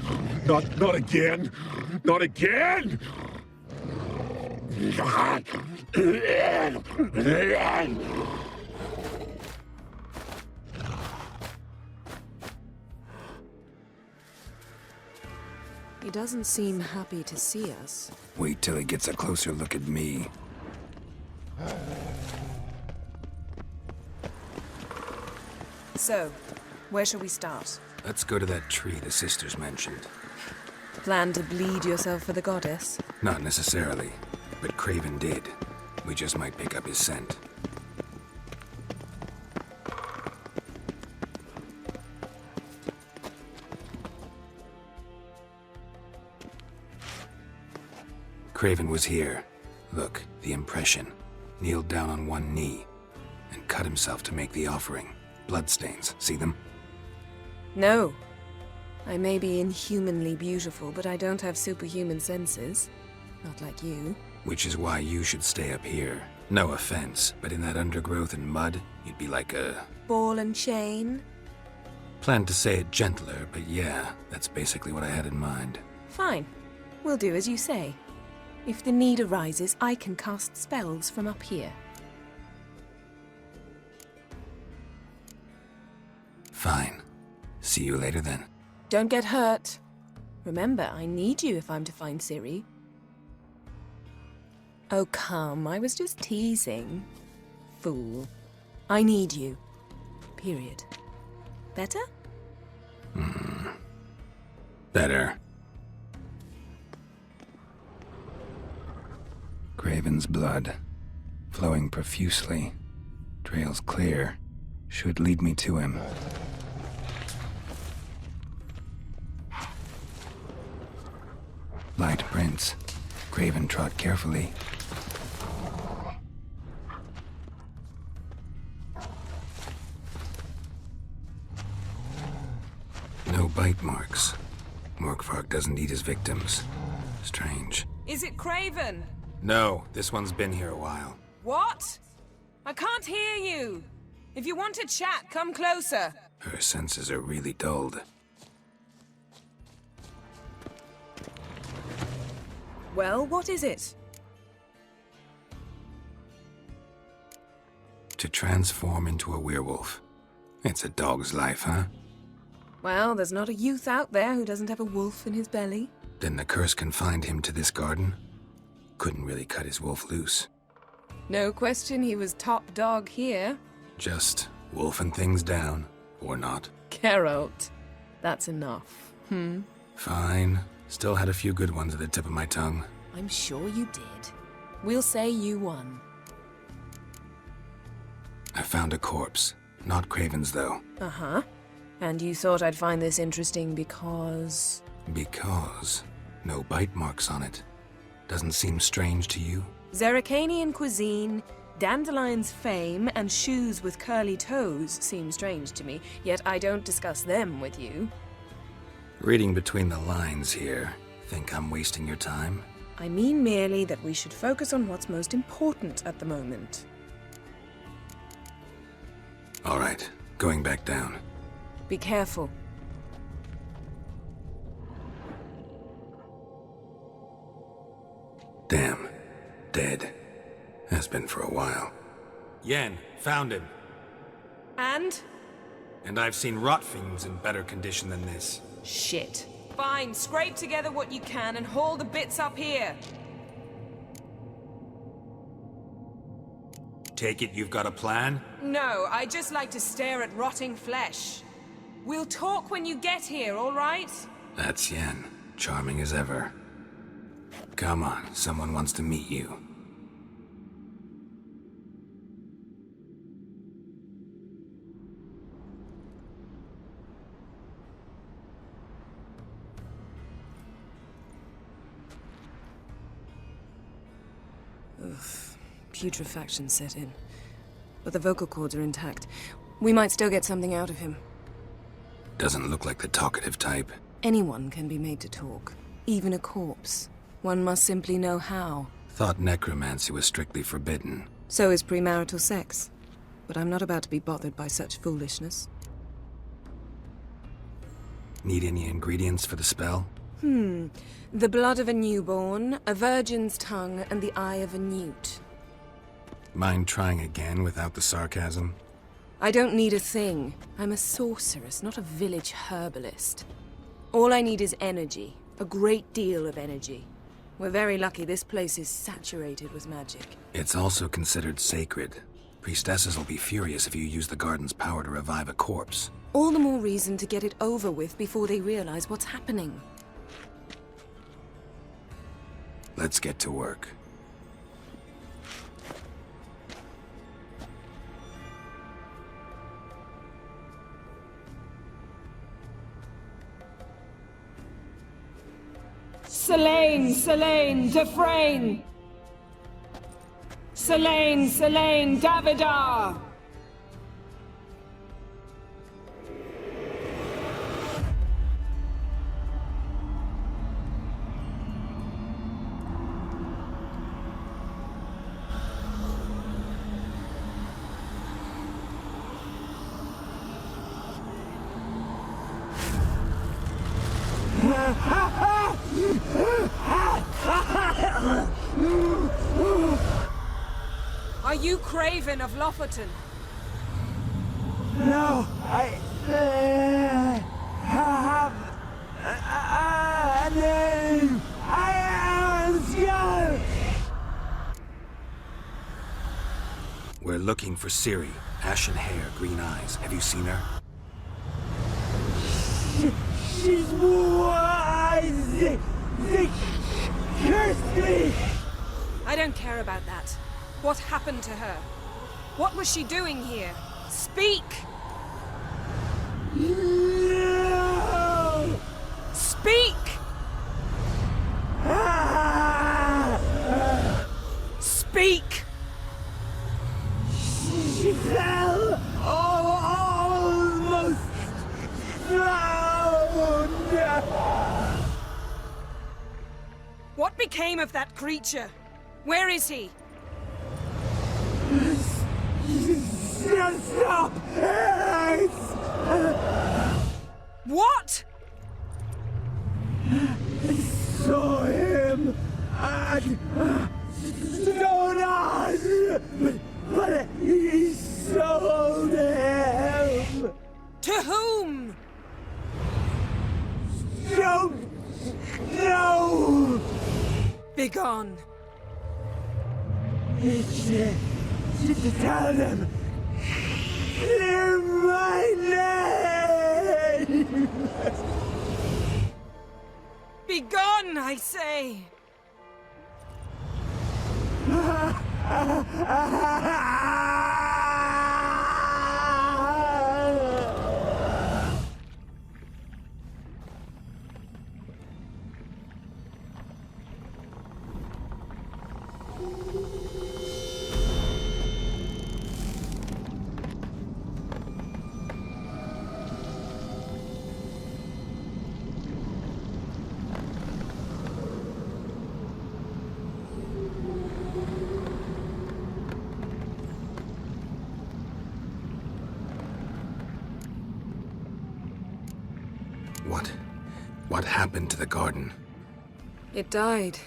Not again. Not again. He doesn't seem happy to see us. Wait till he gets a closer look at me. So, where shall we start? Let's go to that tree the sisters mentioned. Plan to bleed yourself for the goddess? Not necessarily, but Craven did. We just might pick up his scent. Craven was here. Look, the impression. Kneeled down on one knee and cut himself to make the offering. Bloodstains, see them? No. I may be inhumanly beautiful, but I don't have superhuman senses. Not like you. Which is why you should stay up here. No offense, but in that undergrowth and mud, you'd be like a... Ball and chain? Planned to say it gentler, but yeah, that's basically what I had in mind. Fine. We'll do as you say. If the need arises, I can cast spells from up here. Fine. See you later then. Don't get hurt. Remember, I need you if I'm to find Ciri. Oh, come. I was just teasing. Fool. I need you. Period. Better? Better. Craven's blood. Flowing profusely. Trail's clear. Should lead me to him. Light prints. Craven trod carefully. No bite marks. Morkvarg doesn't eat his victims. Strange. Is it Craven? No, this one's been here a while. What? I can't hear you. If you want to chat, come closer. Her senses are really dulled. Well, what is it? To transform into a werewolf. It's a dog's life, huh? Well, there's not a youth out there who doesn't have a wolf in his belly. Then the curse confined him to this garden? Couldn't really cut his wolf loose. No question he was top dog here. Just Wolfing things down, or not. Geralt, that's enough. Fine. Still had a few good ones at the tip of my tongue. I'm sure you did. We'll say you won. I found a corpse. Not Craven's, though. Uh-huh. And you thought I'd find this interesting because... Because no bite marks on it. Doesn't seem strange to you? Zerrikanian cuisine, Dandelion's fame, and shoes with curly toes seem strange to me, yet I don't discuss them with you. Reading between the lines here, think I'm wasting your time? I mean merely that we should focus on what's most important at the moment. All right, going back down. Be careful. Damn. Dead. Has been for a while. Yen, found him. And? And I've seen rot fiends in better condition than this. Shit. Fine, scrape together what you can and haul the bits up here. Take it you've got a plan? No, I just like to stare at rotting flesh. We'll talk when you get here, all right? That's Yen. Charming as ever. Come on, someone wants to meet you. Ugh, putrefaction set in. But the vocal cords are intact. We might still get something out of him. Doesn't look like the talkative type. Anyone can be made to talk. Even a corpse. One must simply know how. Thought necromancy was strictly forbidden. So is premarital sex. But I'm not about to be bothered by such foolishness. Need any ingredients for the spell? The blood of a newborn, a virgin's tongue, and the eye of a newt. Mind trying again without the sarcasm? I don't need a thing. I'm a sorceress, not a village herbalist. All I need is energy. A great deal of energy. We're very lucky this place is saturated with magic. It's also considered sacred. Priestesses will be furious if you use the garden's power to revive a corpse. All the more reason to get it over with before they realize what's happening. Let's get to work. Selene, Dufresne! Selene, Davidar! Are you Craven of Lofoten? No, I have a name. I am Skull. We're looking for Ciri. Ashen hair, green eyes. Have you seen her? She's wise. They cursed me. I don't care about that. What happened to her? What was she doing here? Speak! No! Speak! Speak! She fell almost drowned. What became of that creature? Where is he? Stop! What? I saw him at Stone, but he sold him. To whom? Don't know. Begone. To tell them In my name! Begone, I say! What happened to the garden? It died.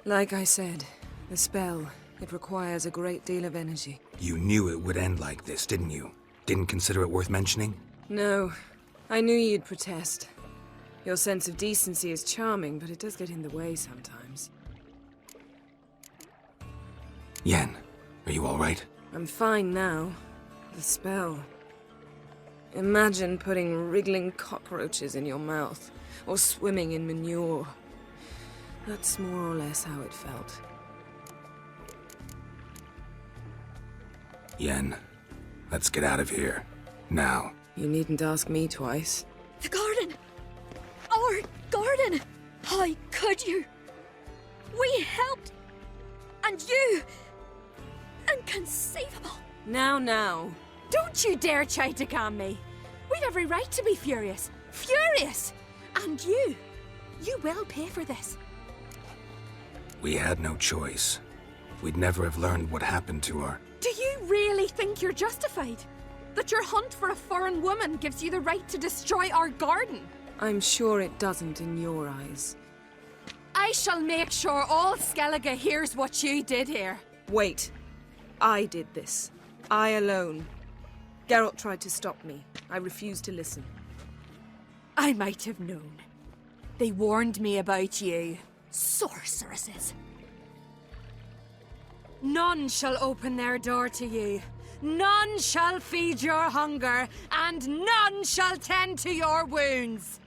Like I said, the spell, it requires a great deal of energy. You knew it would end like this, didn't you? Didn't consider it worth mentioning? No, I knew you'd protest. Your sense of decency is charming, but it does get in the way sometimes. Yen, are you all right? I'm fine now. The spell. Imagine putting wriggling cockroaches in your mouth, or swimming in manure. That's more or less how it felt. Yen, let's get out of here. Now. You needn't ask me twice. The garden! Our garden! How could you? We helped! And you! Inconceivable! Now. Don't you dare try to calm me. We've every right to be furious. Furious! And you will pay for this. We had no choice. We'd never have learned what happened to her. Do you really think you're justified? That your hunt for a foreign woman gives you the right to destroy our garden? I'm sure it doesn't in your eyes. I shall make sure all Skellige hears what you did here. Wait. I did this. I alone. Geralt tried to stop me. I refused to listen. I might have known. They warned me about you. Sorceresses. None shall open their door to you. None shall feed your hunger, and none shall tend to your wounds.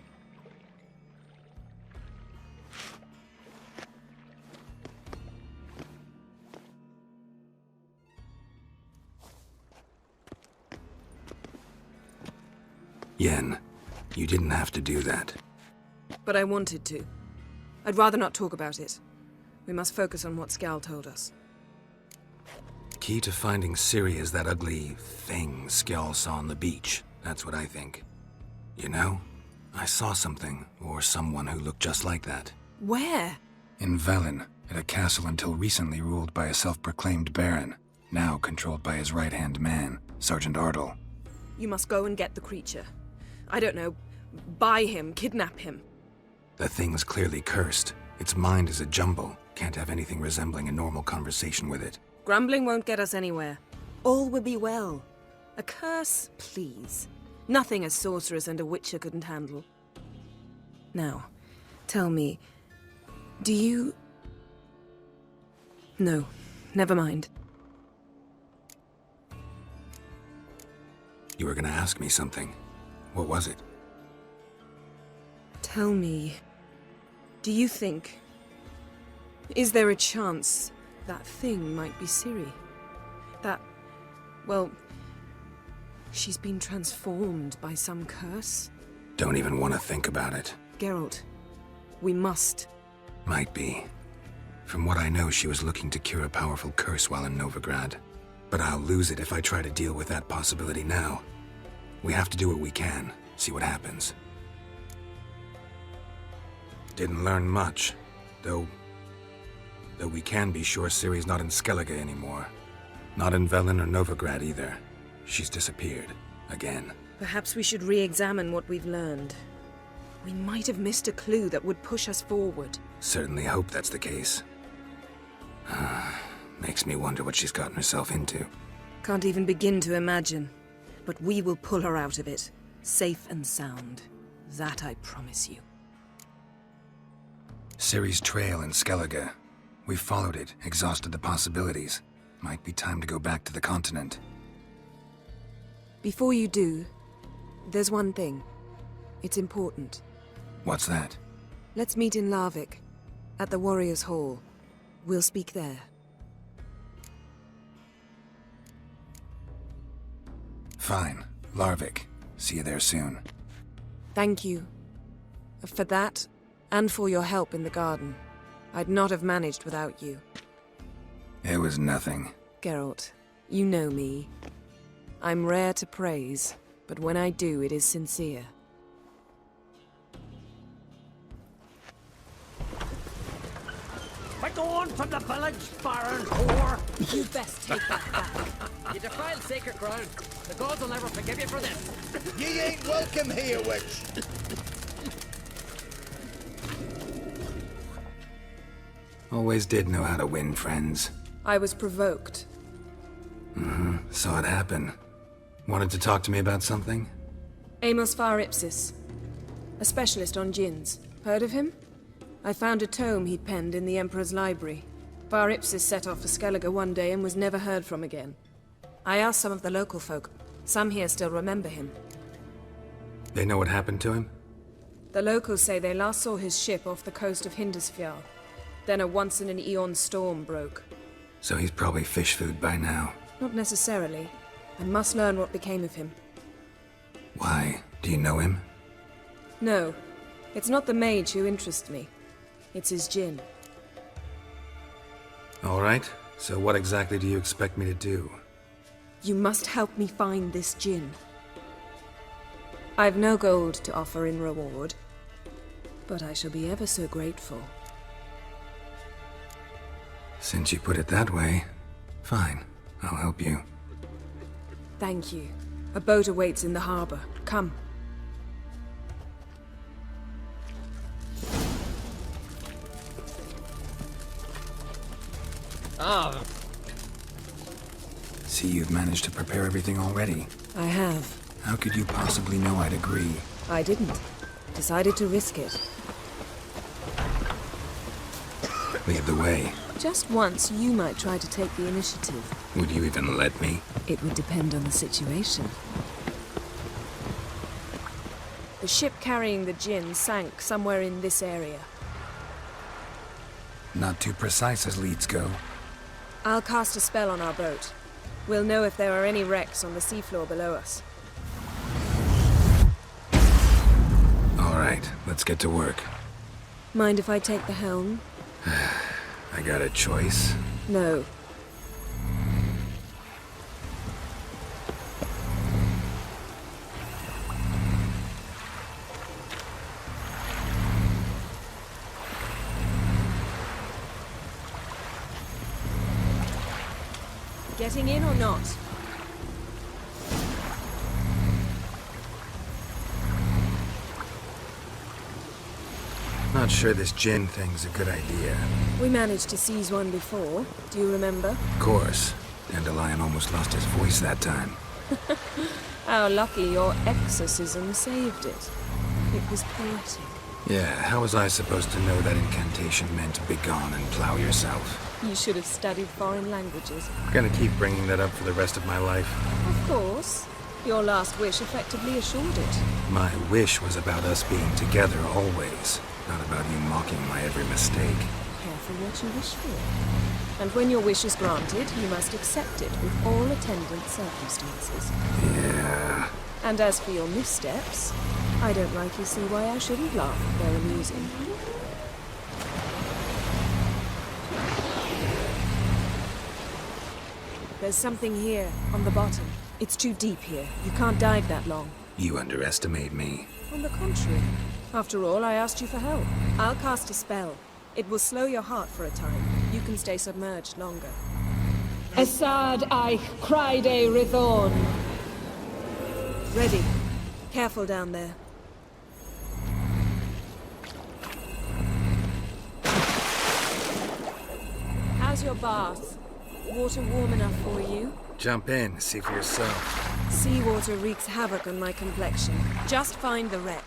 Yen, you didn't have to do that. But I wanted to. I'd rather not talk about it. We must focus on what Scal told us. Key to finding Ciri is that ugly thing Skjall saw on the beach. That's what I think. You know, I saw something, or someone who looked just like that. Where? In Velen, at a castle until recently ruled by a self-proclaimed baron, now controlled by his right-hand man, Sergeant Ardle. You must go and get the creature. I don't know, buy him, kidnap him. The thing's clearly cursed. Its mind is a jumble. Can't have anything resembling a normal conversation with it. Grumbling won't get us anywhere. All will be well. A curse, please. Nothing a sorceress and a witcher couldn't handle. Now, tell me, do you... No, never mind. You were gonna ask me something. What was it? Tell me, do you think... Is there a chance that thing might be Ciri? That... well... she's been transformed by some curse? Don't even want to think about it. Geralt, we must. Might be. From what I know, she was looking to cure a powerful curse while in Novigrad. But I'll lose it if I try to deal with that possibility now. We have to do what we can, see what happens. Didn't learn much, though we can be sure Ciri's not in Skellige anymore. Not in Velen or Novigrad either. She's disappeared. Again. Perhaps we should re-examine what we've learned. We might have missed a clue that would push us forward. Certainly hope that's the case. Makes me wonder what she's gotten herself into. Can't even begin to imagine. But we will pull her out of it. Safe and sound. That I promise you. Ciri's trail in Skellige. We've followed it, exhausted the possibilities. Might be time to go back to the continent. Before you do, there's one thing. It's important. What's that? Let's meet in Larvik, at the Warriors' Hall. We'll speak there. Fine. Larvik. See you there soon. Thank you. For that, and for your help in the garden. I'd not have managed without you. It was nothing. Geralt, you know me. I'm rare to praise, but when I do, it is sincere. Be gone from the village, Baron whore! You best take that back. You defiled sacred ground. The gods will never forgive you for this. Ye ain't welcome here, witch. Always did know how to win friends. I was provoked. Saw it happen. Wanted to talk to me about something? Amos Far Ipsis. A specialist on djinns. Heard of him? I found a tome he'd penned in the Emperor's library. Far Ipsis set off for Skellige one day and was never heard from again. I asked some of the local folk. Some here still remember him. They know what happened to him? The locals say they last saw his ship off the coast of Hindisfjall. Then a once-in-an-eon storm broke. So he's probably fish food by now. Not necessarily. I must learn what became of him. Why? Do you know him? No. It's not the mage who interests me. It's his djinn. All right. So what exactly do you expect me to do? You must help me find this djinn. I've no gold to offer in reward, but I shall be ever so grateful. Since you put it that way, fine. I'll help you. Thank you. A boat awaits in the harbor. Come. Ah. See, you've managed to prepare everything already. I have. How could you possibly know I'd agree? I didn't. Decided to risk it. Lead the way. Just once, you might try to take the initiative. Would you even let me? It would depend on the situation. The ship carrying the djinn sank somewhere in this area. Not too precise as leads go. I'll cast a spell on our boat. We'll know if there are any wrecks on the seafloor below us. All right, let's get to work. Mind if I take the helm? I got a choice. No. Getting in or not? Not sure this djinn thing's a good idea. We managed to seize one before. Do you remember? Of course. Dandelion almost lost his voice that time. How lucky your exorcism saved it. It was poetic. Yeah, how was I supposed to know that incantation meant begone and plow yourself? You should have studied foreign languages. Gonna keep bringing that up for the rest of my life. Of course. Your last wish effectively assured it. My wish was about us being together always, not about you mocking my every mistake. Careful what you wish for. And when your wish is granted, you must accept it with all attendant circumstances. Yeah. And as for your missteps, I don't rightly see why I shouldn't laugh if they're amusing. There's something here, on the bottom. It's too deep here. You can't dive that long. You underestimate me. On the contrary. After all, I asked you for help. I'll cast a spell. It will slow your heart for a time. You can stay submerged longer. Esad Eich Cryde Rithorn. Ready. Careful down there. How's your bath? Water warm enough for you? Jump in, see for yourself. Seawater wreaks havoc on my complexion. Just find the wreck.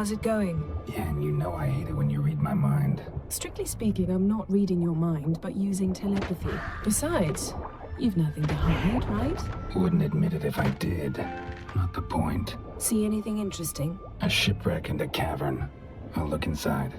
How's it going? Yeah, and you know I hate it when you read my mind. Strictly speaking, I'm not reading your mind, but using telepathy. Besides, you've nothing to hide, right? Wouldn't admit it if I did. Not the point. See anything interesting? A shipwreck and a cavern. I'll look inside.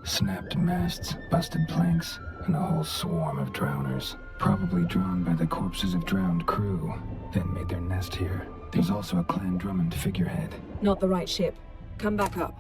Snapped masts, busted planks, and a whole swarm of drowners. Probably drawn by the corpses of drowned crew, then made their nest here. There's also a Clan Drummond figurehead. Not the right ship. Come back up.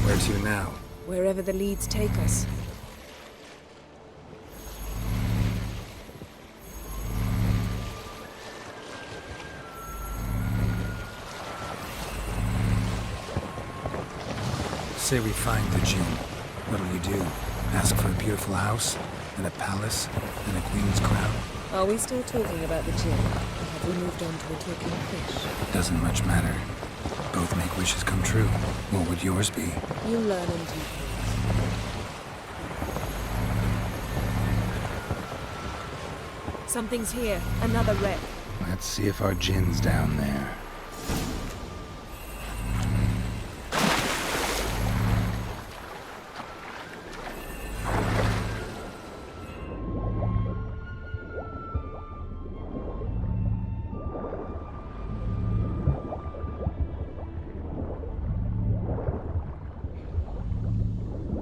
Where to now? Wherever the leads take us. Say we find the Jinn. What'll you do? Ask for a beautiful house? And a palace? And a queen's crown? Are we still talking about the Jinn? Or have we moved on to a talking fish? Doesn't much matter. Both make wishes come true. What would yours be? You learn in due course. Something's here. Another wreck. Let's see if our Jinn's down there.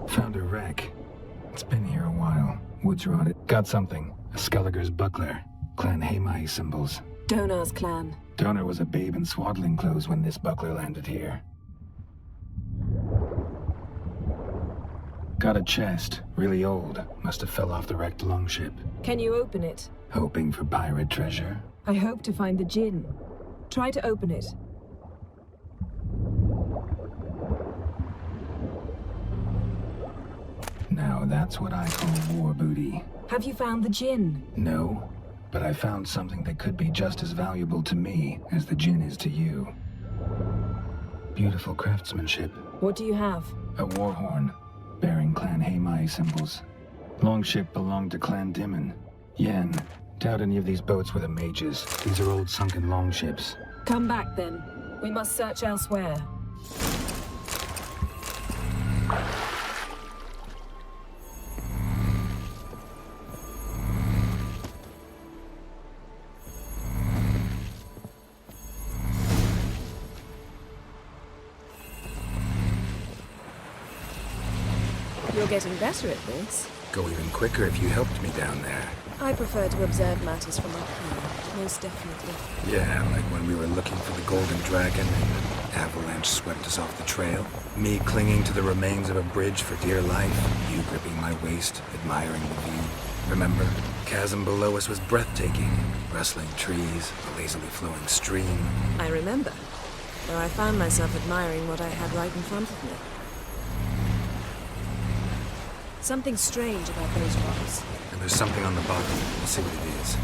Found a wreck. It's been here a while. Woods rotted. Got something. A Skelliger's buckler. Clan Hamai symbols. Donar's clan. Donar was a babe in swaddling clothes when this buckler landed here. Got a chest. Really old. Must have fell off the wrecked longship. Can you open it? Hoping for pirate treasure. I hope to find the Jinn. Try to open it. Now that's what I call war booty. Have you found the Jinn? No, but I found something that could be just as valuable to me as the Jinn is to you. Beautiful craftsmanship. What do you have? A war horn, bearing Clan Hamai symbols. Longship belonged to Clan Dimon. Yen, doubt any of these boats were the mages. These are old sunken longships. Come back then. We must search elsewhere. You're getting better at this. Go even quicker if you helped me down there. I prefer to observe matters from up here, most definitely. Yeah, like when we were looking for the Golden Dragon and an avalanche swept us off the trail. Me clinging to the remains of a bridge for dear life. You gripping my waist, admiring the view. Remember, chasm below us was breathtaking. Rustling trees, a lazily flowing stream. I remember, though I found myself admiring what I had right in front of me. Something strange about those rocks. And there's something on the bottom. We'll see what it is.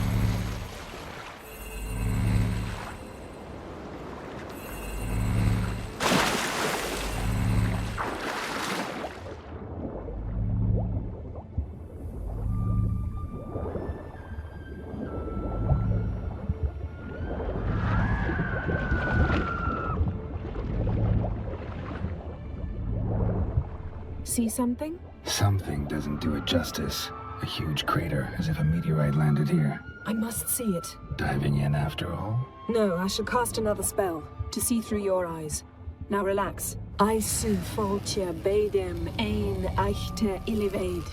See something? Something doesn't do it justice. A huge crater, as if a meteorite landed here. I must see it. Diving in after all? No, I shall cast another spell, to see through your eyes. Now relax. Aisu foltia bedem ein eichte illivaid.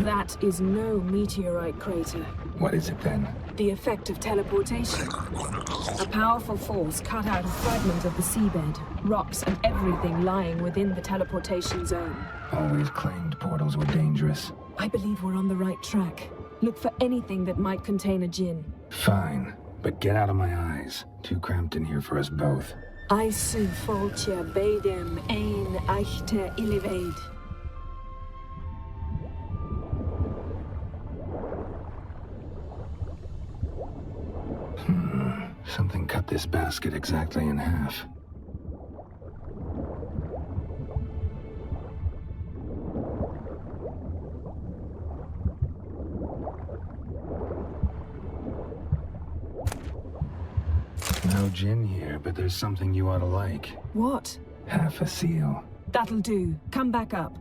That is no meteorite crater. What is it then? The effect of teleportation. A powerful force cut out a fragment of the seabed, rocks and everything lying within the teleportation zone. Always claimed portals were dangerous. I believe we're on the right track. Look for anything that might contain a djinn. Fine, but get out of my eyes. Too cramped in here for us both. I su foltia bedem ein eichte illivaid. Something cut this basket exactly in half. No gin here, but there's something you ought to like. What? Half a seal. That'll do. Come back up.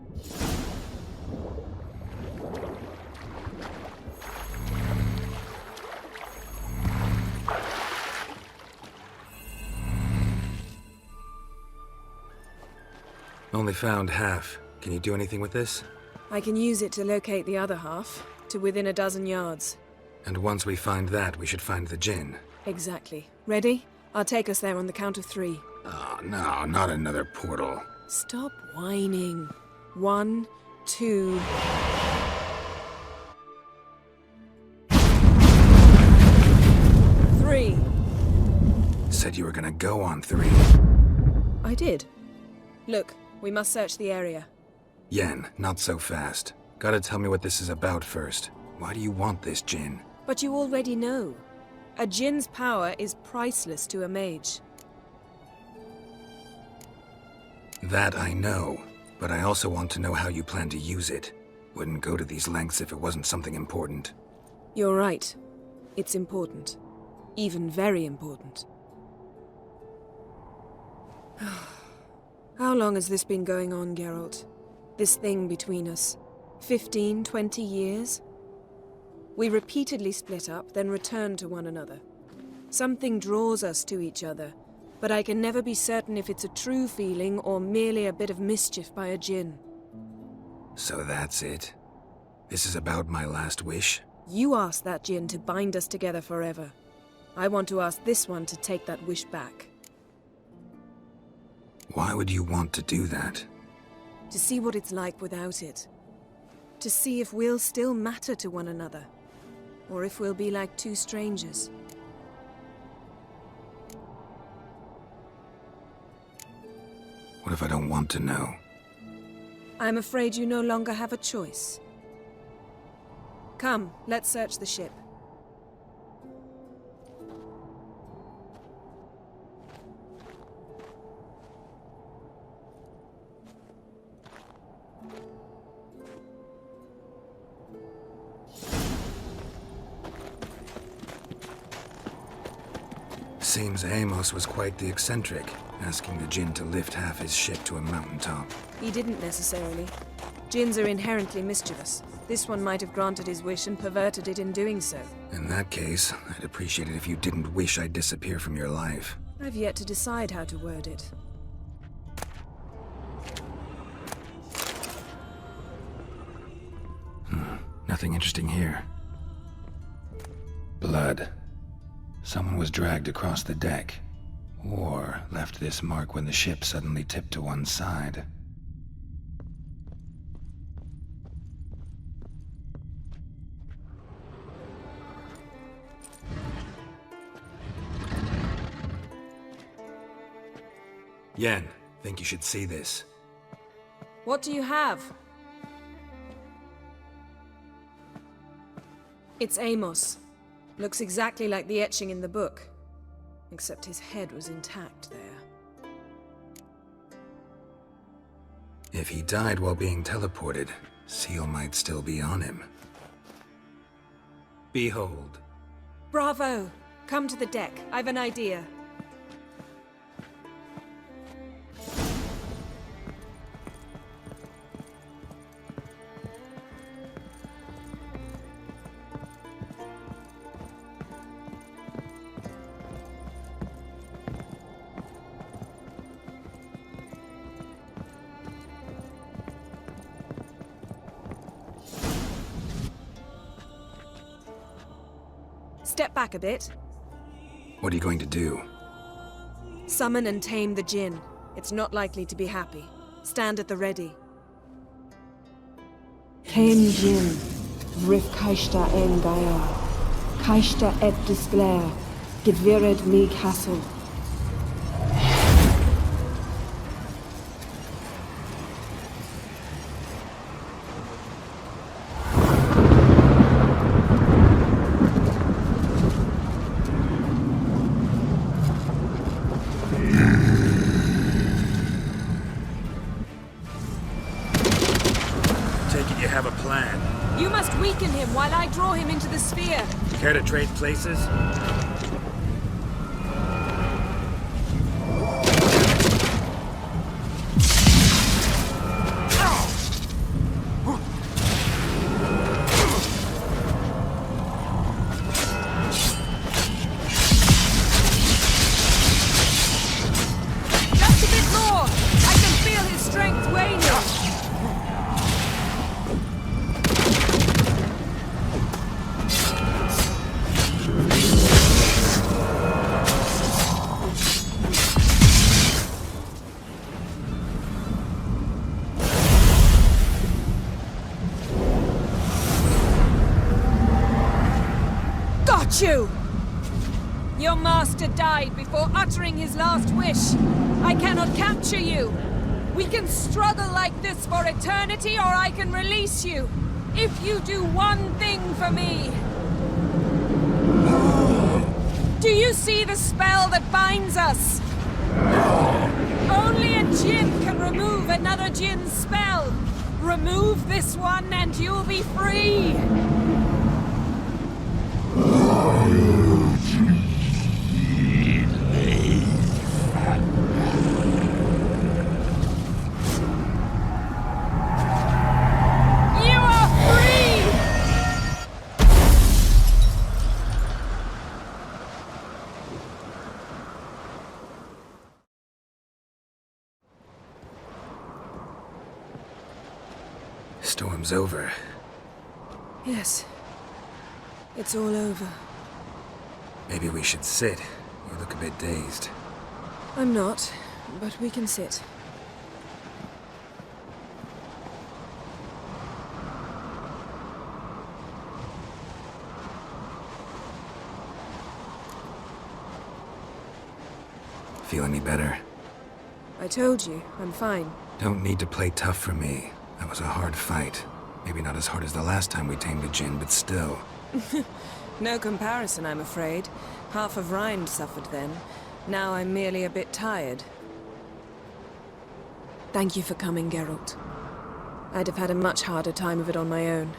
Only found half. Can you do anything with this? I can use it to locate the other half, to within a dozen yards. And once we find that, we should find the gin. Exactly. Ready? I'll take us there on the count of 3. Oh, no, not another portal. Stop whining. 1, 2... Three. Said you were gonna go on 3. I did. Look, we must search the area. Yen, not so fast. Gotta tell me what this is about first. Why do you want this gin? But you already know. A djinn's power is priceless to a mage. That I know, but I also want to know how you plan to use it. Wouldn't go to these lengths if it wasn't something important. You're right. It's important. Even very important. How long has this been going on, Geralt? This thing between us? 15, 20 years? We repeatedly split up, then return to one another. Something draws us to each other, but I can never be certain if it's a true feeling or merely a bit of mischief by a djinn. So that's it? This is about my last wish? You asked that djinn to bind us together forever. I want to ask this one to take that wish back. Why would you want to do that? To see what it's like without it. To see if we'll still matter to one another. Or if we'll be like two strangers. What if I don't want to know? I'm afraid you no longer have a choice. Come, let's search the ship. Seems Amos was quite the eccentric, asking the djinn to lift half his ship to a mountaintop. He didn't necessarily. Djinns are inherently mischievous. This one might have granted his wish and perverted it in doing so. In that case, I'd appreciate it if you didn't wish I'd disappear from your life. I've yet to decide how to word it. Nothing interesting here. Blood. Someone was dragged across the deck, or left this mark when the ship suddenly tipped to one side. Yen, think you should see this. What do you have? It's Amos. Looks exactly like the etching in the book. Except his head was intact there. If he died while being teleported, Seal might still be on him. Behold. Bravo! Come to the deck. I've an idea. Step back a bit. What are you going to do? Summon and tame the Jinn. It's not likely to be happy. Stand at the ready. Came Jin, Vrif Kaishta en Gaia, Kaishta et Displair, Gevired me Castle. You have a plan. You must weaken him while I draw him into the sphere. Care to trade places? Just a bit more! I can feel his strength waning! You! Your master died before uttering his last wish. I cannot capture you. We can struggle like this for eternity, or I can release you. If you do one thing for me. Do you see the spell that binds us? Only a Jinn can remove another Jinn's spell. Remove this one and you'll be free. Storm's over. Yes. It's all over. Maybe we should sit. You look a bit dazed. I'm not, but we can sit. Feel any better? I told you, I'm fine. Don't need to play tough for me. That was a hard fight. Maybe not as hard as the last time we tamed a Jinn, but still. No comparison, I'm afraid. Half of Rind suffered then. Now I'm merely a bit tired. Thank you for coming, Geralt. I'd have had a much harder time of it on my own.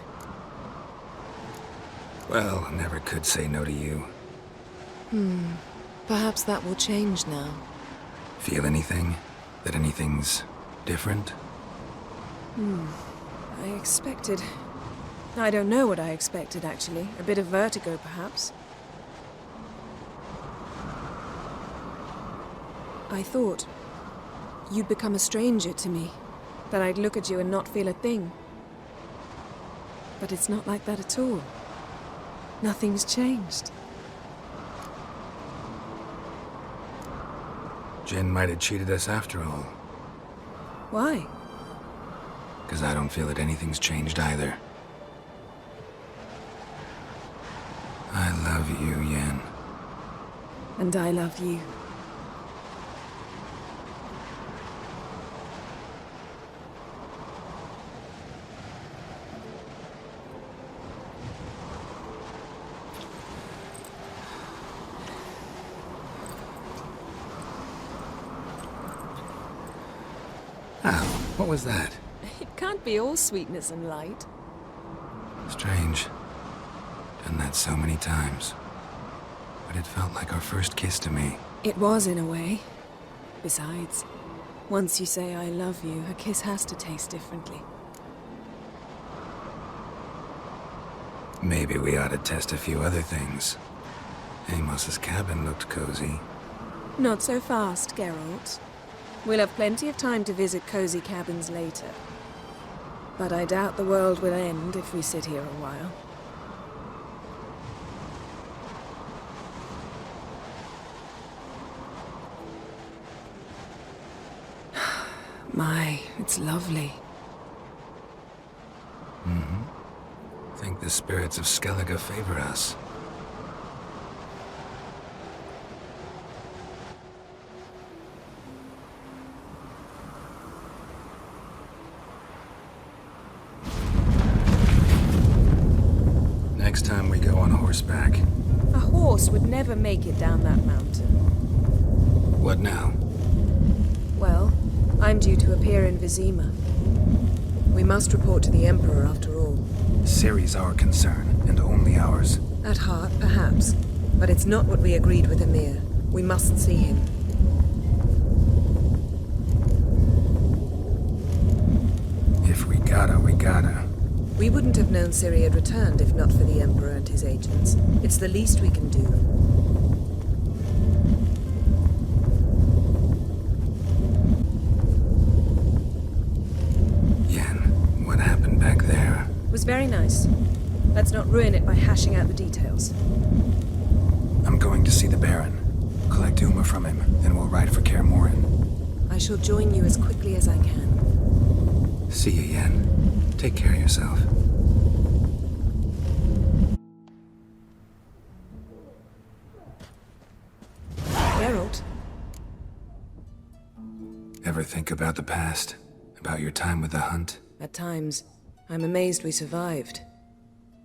Well, I never could say no to you. Perhaps that will change now. Feel anything? That anything's different? I expected... I don't know what I expected, actually. A bit of vertigo, perhaps. I thought you'd become a stranger to me. That I'd look at you and not feel a thing. But it's not like that at all. Nothing's changed. Jinn might have cheated us after all. Why? Because I don't feel that anything's changed either. I love you, Yen. And I love you. Ow, what was that? It can't be all sweetness and light. Strange. Done that so many times. But it felt like our first kiss to me. It was, in a way. Besides, once you say I love you, a kiss has to taste differently. Maybe we ought to test a few other things. Amos's cabin looked cozy. Not so fast, Geralt. We'll have plenty of time to visit cozy cabins later. But I doubt the world will end if we sit here a while. My, it's lovely. Think the spirits of Skellige favor us. Next time we go on horseback. A horse would never make it down that mountain. What now? Well, I'm due to appear in Vizima. We must report to the Emperor after all. Ciri's our concern, and only ours. At heart, perhaps. But it's not what we agreed with Emir. We must see him. If we gotta, we gotta. We wouldn't have known Ciri had returned if not for the Emperor and his agents. It's the least we can do. Yen, what happened back there? It was very nice. Let's not ruin it by hashing out the details. I'm going to see the Baron. Collect Uma from him, then we'll ride for Kaer Morhen. I shall join you as quickly as I can. See you, Yen. Take care of yourself. Geralt? Ever think about the past? About your time with the hunt? At times, I'm amazed we survived.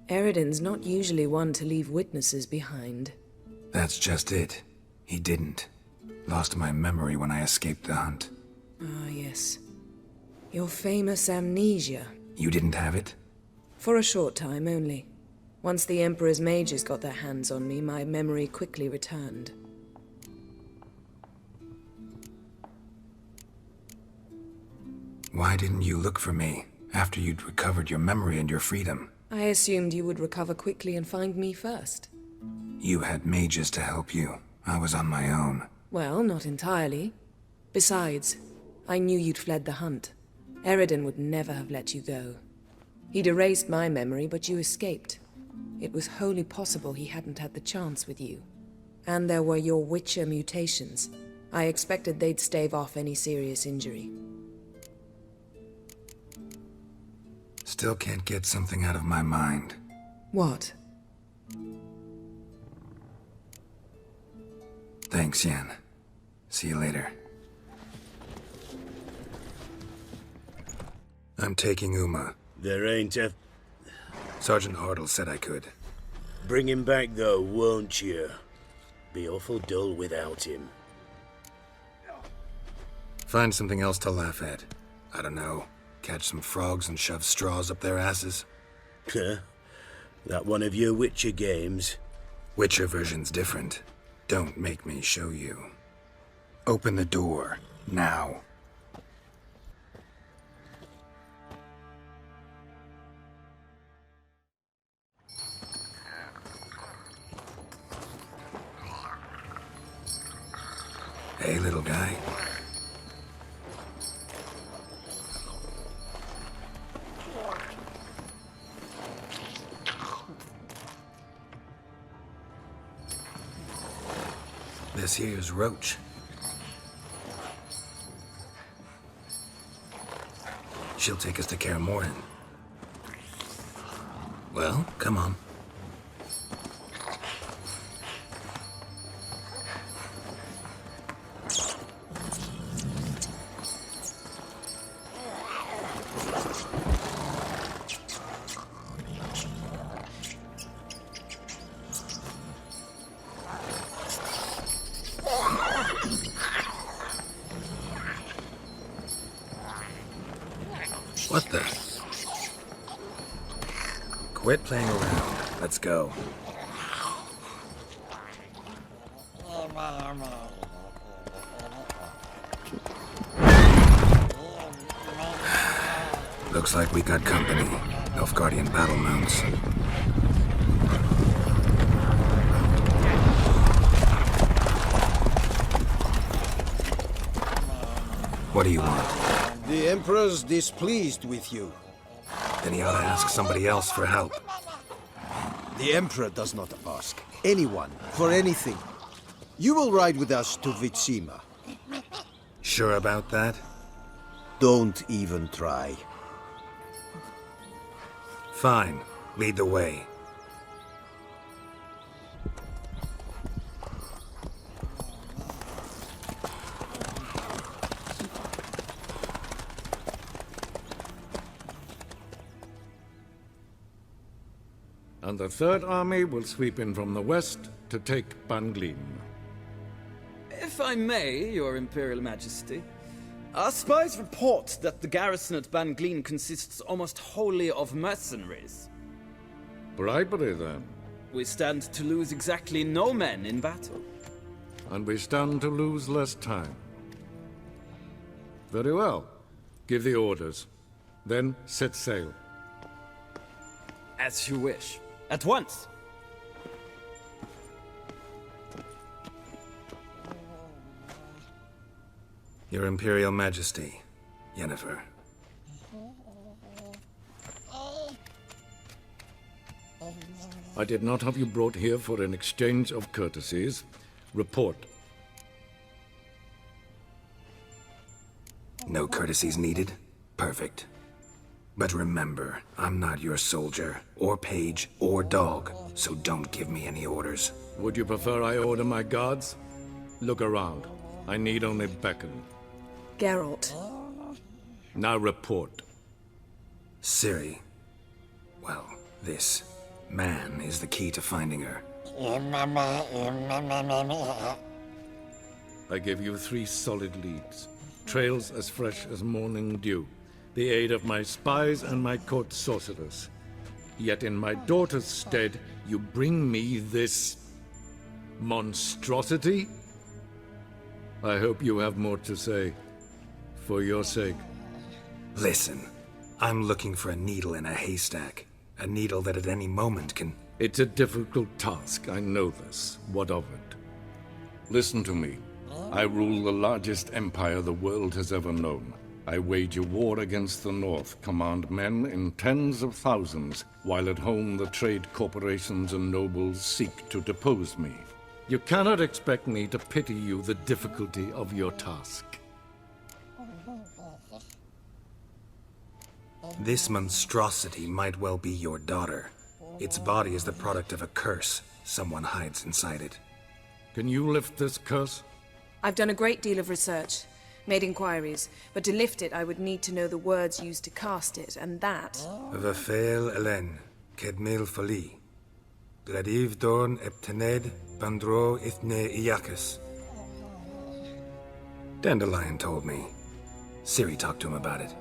Eridan's not usually one to leave witnesses behind. That's just it. He didn't. Lost my memory when I escaped the hunt. Ah, yes. Your famous amnesia. You didn't have it? For a short time only. Once the Emperor's mages got their hands on me, my memory quickly returned. Why didn't you look for me after you'd recovered your memory and your freedom? I assumed you would recover quickly and find me first. You had mages to help you. I was on my own. Well, not entirely. Besides, I knew you'd fled the hunt. Eridan would never have let you go. He'd erased my memory, but you escaped. It was wholly possible he hadn't had the chance with you. And there were your Witcher mutations. I expected they'd stave off any serious injury. Still can't get something out of my mind. What? Thanks, Yen. See you later. I'm taking Uma. There ain't a... Sergeant Hartle said I could. Bring him back, though, won't you? Be awful dull without him. Find something else to laugh at. I don't know. Catch some frogs and shove straws up their asses. Huh? That one of your Witcher games? Witcher version's different. Don't make me show you. Open the door. Now. Hey, little guy. This here's Roach. She'll take us to Kaer Morhen. Well, come on. What the? Quit playing around. Let's go. Looks like we got company. Nilfgaardian battle mounts. What do you want? The Emperor's displeased with you. Then he ought to ask somebody else for help. The Emperor does not ask anyone for anything. You will ride with us to Vizima. Sure about that? Don't even try. Fine. Lead the way. And the Third Army will sweep in from the west to take Banglin. If I may, Your Imperial Majesty, our spies report that the garrison at Banglin consists almost wholly of mercenaries. Bribery, then. We stand to lose exactly no men in battle. And we stand to lose less time. Very well. Give the orders. Then set sail. As you wish. At once! Your Imperial Majesty, Yennefer. I did not have you brought here for an exchange of courtesies. Report. No courtesies needed? Perfect. But remember, I'm not your soldier, or page, or dog, so don't give me any orders. Would you prefer I order my guards? Look around. I need only beckon. Geralt. Now report. Ciri. Well, this man is the key to finding her. I give you 3 solid leads. Trails as fresh as morning dew. The aid of my spies and my court sorcerers. Yet in my daughter's stead, you bring me this monstrosity? I hope you have more to say. For your sake. Listen, I'm looking for a needle in a haystack. A needle that at any moment can... It's a difficult task, I know this. What of it? Listen to me. I rule the largest empire the world has ever known. I wage a war against the North, command men in tens of thousands, while at home the trade corporations and nobles seek to depose me. You cannot expect me to pity you the difficulty of your task. This monstrosity might well be your daughter. Its body is the product of a curse. Someone hides inside it. Can you lift this curse? I've done a great deal of research, made inquiries, but to lift it I would need to know the words used to cast it, and that... Vafel Elen, Kedmil Fali. Gladiv Dorn Eptened, Bandro Ithne Iacus. Dandelion told me. Ciri talked to him about it.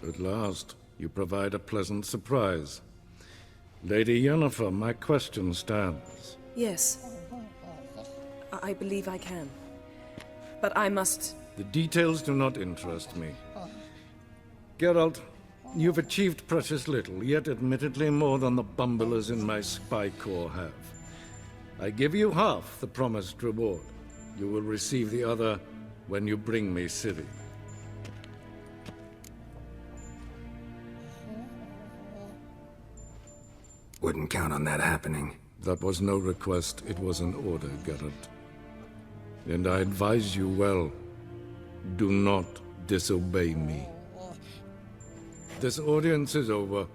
At last, you provide a pleasant surprise. Lady Yennefer, my question stands. Yes. I believe I can. But I must... The details do not interest me. Geralt, you've achieved precious little, yet admittedly more than the bumblers in my spy corps have. I give you half the promised reward. You will receive the other when you bring me Ciri. Wouldn't count on that happening. That was no request, it was an order, Geralt. And I advise you well, do not disobey me. This audience is over.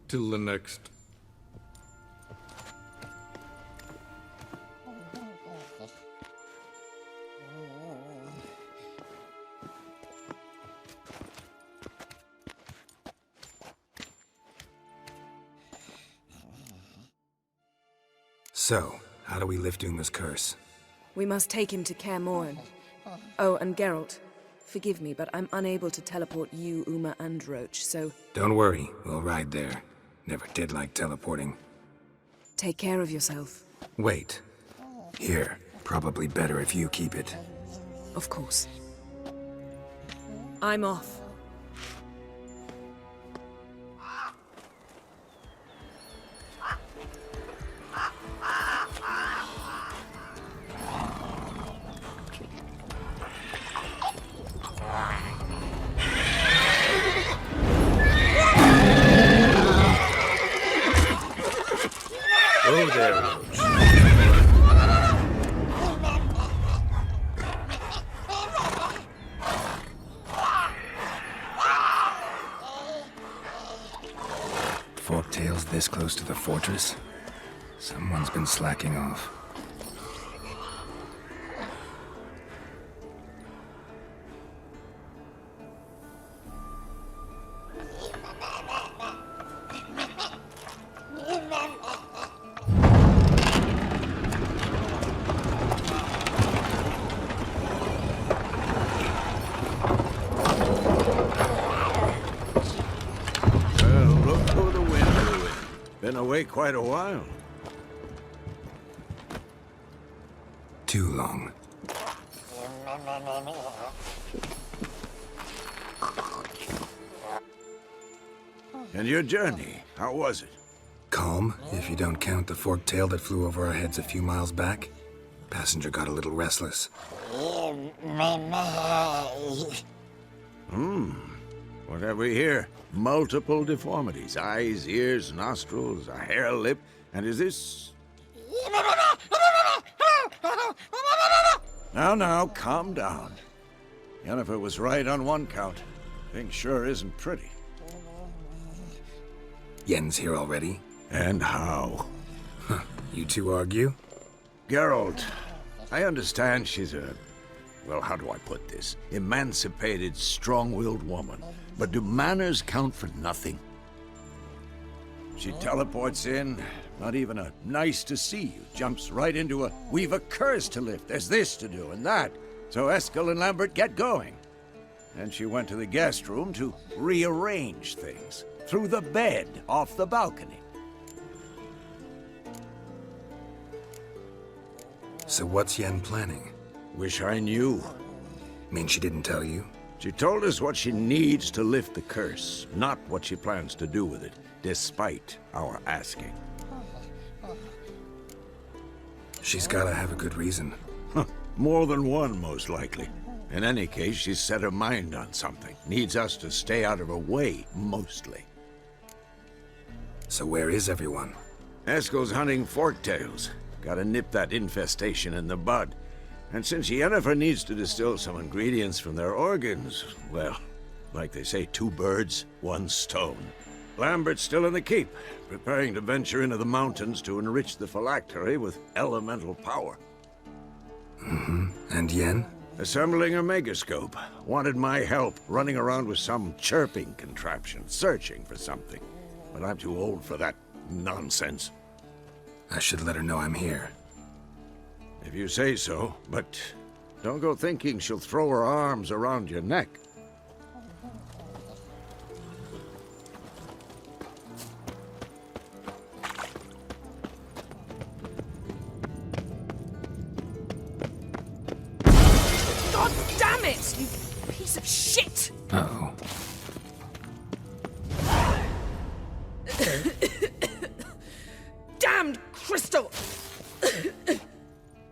Till the next. So, how do we lift Uma's curse? We must take him to Kaer Morhen. Oh, and Geralt, forgive me, but I'm unable to teleport you, Uma, and Roach, so... Don't worry, we'll ride there. Never did like teleporting. Take care of yourself. Wait. Here, probably better if you keep it. Of course. I'm off. Oh there, Roach. tales this close to the fortress? Someone's been slacking off. Been away quite a while. Too long. And your journey, how was it? Calm, if you don't count the forked tail that flew over our heads a few miles back. Passenger got a little restless. What have we here? Multiple deformities. Eyes, ears, nostrils, a hair lip. And is this... Now, calm down. Yennefer was right on one count. Thing sure isn't pretty. Yen's here already? And how? You two argue? Geralt, I understand she's a... Well, how do I put this? Emancipated, strong-willed woman. But do manners count for nothing? She teleports in, not even a nice to see you, jumps right into a we've a curse to lift, there's this to do and that. So Eskel and Lambert get going. And she went to the guest room to rearrange things. Through the bed, off the balcony. So what's Yen planning? Wish I knew. Mean she didn't tell you? She told us what she needs to lift the curse, not what she plans to do with it, despite our asking. She's gotta have a good reason. More than one, most likely. In any case, she's set her mind on something. Needs us to stay out of her way, mostly. So where is everyone? Eskel's hunting forktails. Gotta nip that infestation in the bud. And since Yennefer needs to distill some ingredients from their organs, well, like they say, 2 birds, 1 stone. Lambert's still in the keep, preparing to venture into the mountains to enrich the phylactery with elemental power. And Yen? Assembling a megascope. Wanted my help running around with some chirping contraption, searching for something. But I'm too old for that nonsense. I should let her know I'm here. If you say so, but don't go thinking she'll throw her arms around your neck. God damn it, you piece of shit! Uh-oh. Damned crystal!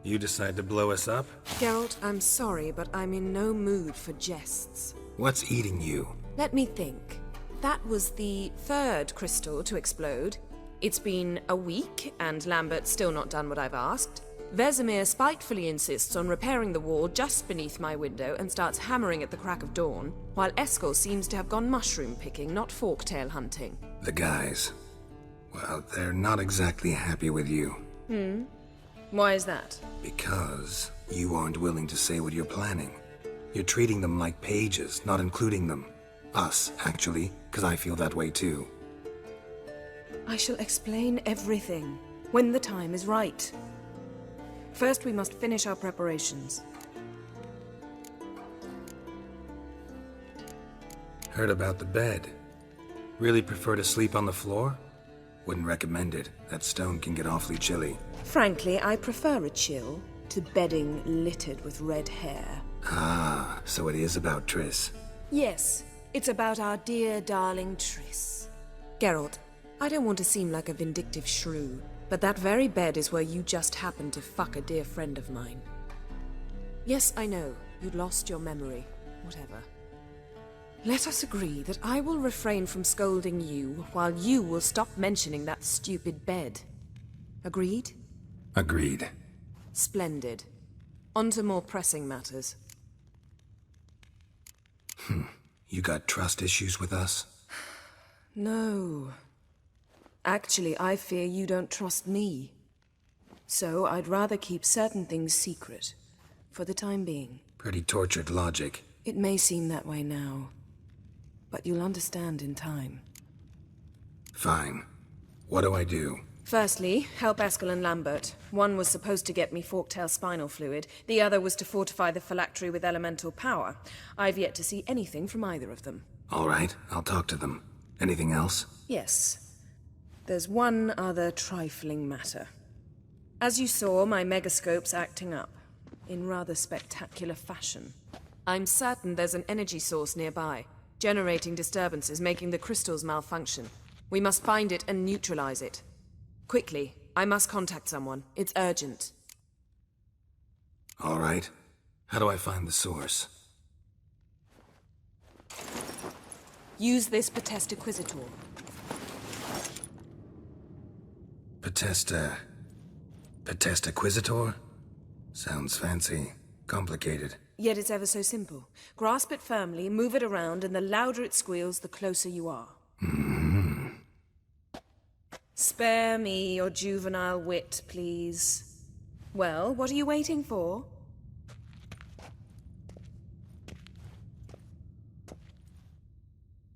You decide to blow us up? Geralt, I'm sorry, but I'm in no mood for jests. What's eating you? Let me think. That was the 3rd crystal to explode. It's been a week, and Lambert's still not done what I've asked. Vesemir spitefully insists on repairing the wall just beneath my window and starts hammering at the crack of dawn, while Eskel seems to have gone mushroom picking, not forktail hunting. The guys. Well, they're not exactly happy with you. Why is that? Because you aren't willing to say what you're planning. You're treating them like pages, not including them. Us, actually, because I feel that way too. I shall explain everything, when the time is right. First, we must finish our preparations. Heard about the bed. Really prefer to sleep on the floor? Wouldn't recommend it. That stone can get awfully chilly. Frankly, I prefer a chill to bedding littered with red hair. Ah, so it is about Triss. Yes, it's about our dear darling Triss. Geralt, I don't want to seem like a vindictive shrew, but that very bed is where you just happened to fuck a dear friend of mine. Yes, I know, you'd lost your memory. Whatever. Let us agree that I will refrain from scolding you, while you will stop mentioning that stupid bed. Agreed? Agreed. Splendid. On to more pressing matters. You got trust issues with us? No. Actually, I fear you don't trust me. So I'd rather keep certain things secret, for the time being. Pretty tortured logic. It may seem that way now, but you'll understand in time. Fine. What do I do? Firstly, help Eskel and Lambert. One was supposed to get me forktail spinal fluid, the other was to fortify the phylactery with elemental power. I've yet to see anything from either of them. All right, I'll talk to them. Anything else? Yes. There's one other trifling matter. As you saw, my megascope's acting up, in rather spectacular fashion. I'm certain there's an energy source nearby, generating disturbances, making the crystals malfunction. We must find it and neutralize it. Quickly, I must contact someone. It's urgent. All right. How do I find the source? Use this Potestaquizitor. Potestaquizitor? Sounds fancy. Complicated. Yet it's ever so simple. Grasp it firmly, move it around, and the louder it squeals, the closer you are. Spare me your juvenile wit, please. Well, what are you waiting for?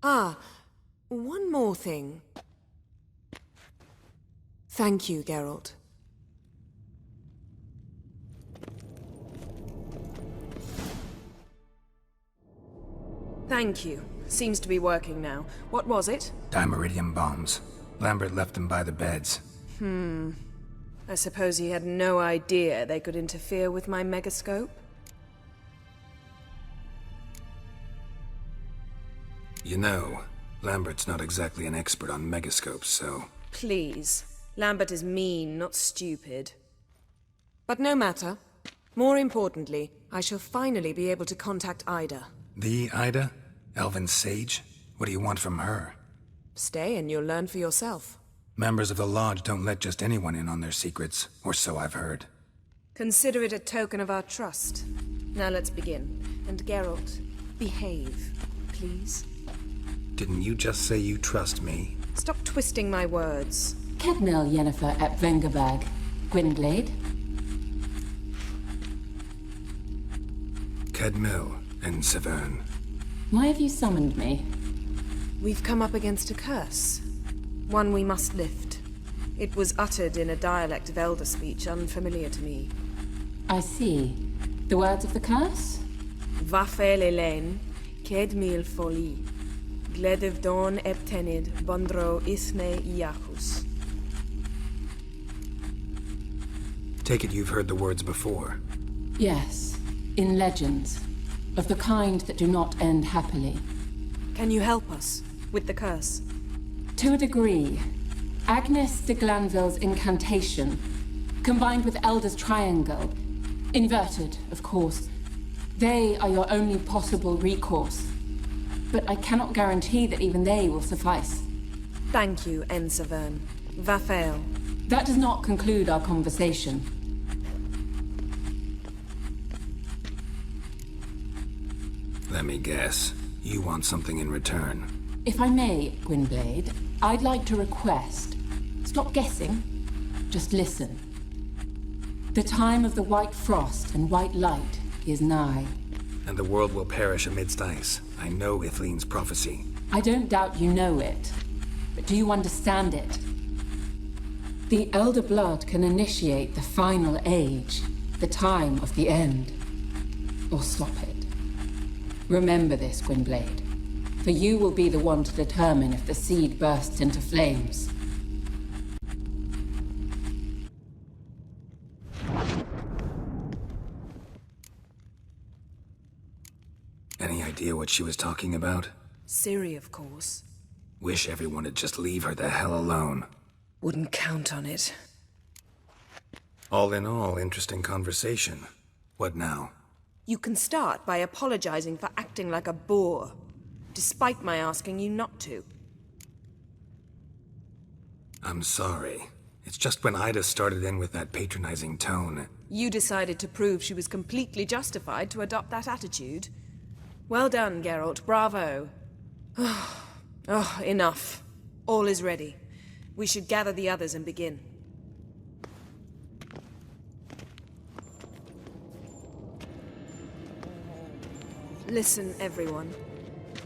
Ah, one more thing. Thank you, Geralt. Thank you. Seems to be working now. What was it? Dimeridium bombs. Lambert left them by the beds. I suppose he had no idea they could interfere with my megascope? You know, Lambert's not exactly an expert on megascopes, so... Please. Lambert is mean, not stupid. But no matter. More importantly, I shall finally be able to contact Ida. The Ida? Elven sage? What do you want from her? Stay and you'll learn for yourself. Members of the Lodge don't let just anyone in on their secrets, or so I've heard. Consider it a token of our trust. Now let's begin. And Geralt, behave, please. Didn't you just say you trust me? Stop twisting my words. Geralt and Yennefer at Vengerberg. Gwynblade? Cadmil and Severn. Why have you summoned me? We've come up against a curse. One we must lift. It was uttered in a dialect of Elder speech unfamiliar to me. I see. The words of the curse? Vafel Elaine, Kedmil Foli, Gledev Don Eptenid, Bondro Isne Iacus. Take it you've heard the words before. Yes. In legends. Of the kind that do not end happily. Can you help us with the curse? To a degree. Agnes de Glanville's incantation, combined with Elder's triangle, inverted, of course. They are your only possible recourse. But I cannot guarantee that even they will suffice. Thank you, Severn. Vafel. That does not conclude our conversation. Let me guess. You want something in return. If I may, Gwynblade, I'd like to request. Stop guessing. Just listen. The time of the white frost and white light is nigh. And the world will perish amidst ice. I know Ithleen's prophecy. I don't doubt you know it. But do you understand it? The Elder Blood can initiate the final age, the time of the end. Or stop it. Remember this, Gwynblade. For you will be the one to determine if the seed bursts into flames. Any idea what she was talking about? Ciri, of course. Wish everyone would just leave her the hell alone. Wouldn't count on it. All in all, interesting conversation. What now? You can start by apologizing for acting like a boor, despite my asking you not to. I'm sorry. It's just when Ida started in with that patronizing tone. You decided to prove she was completely justified to adopt that attitude. Well done, Geralt. Bravo. Oh, enough. All is ready. We should gather the others and begin. Listen, everyone.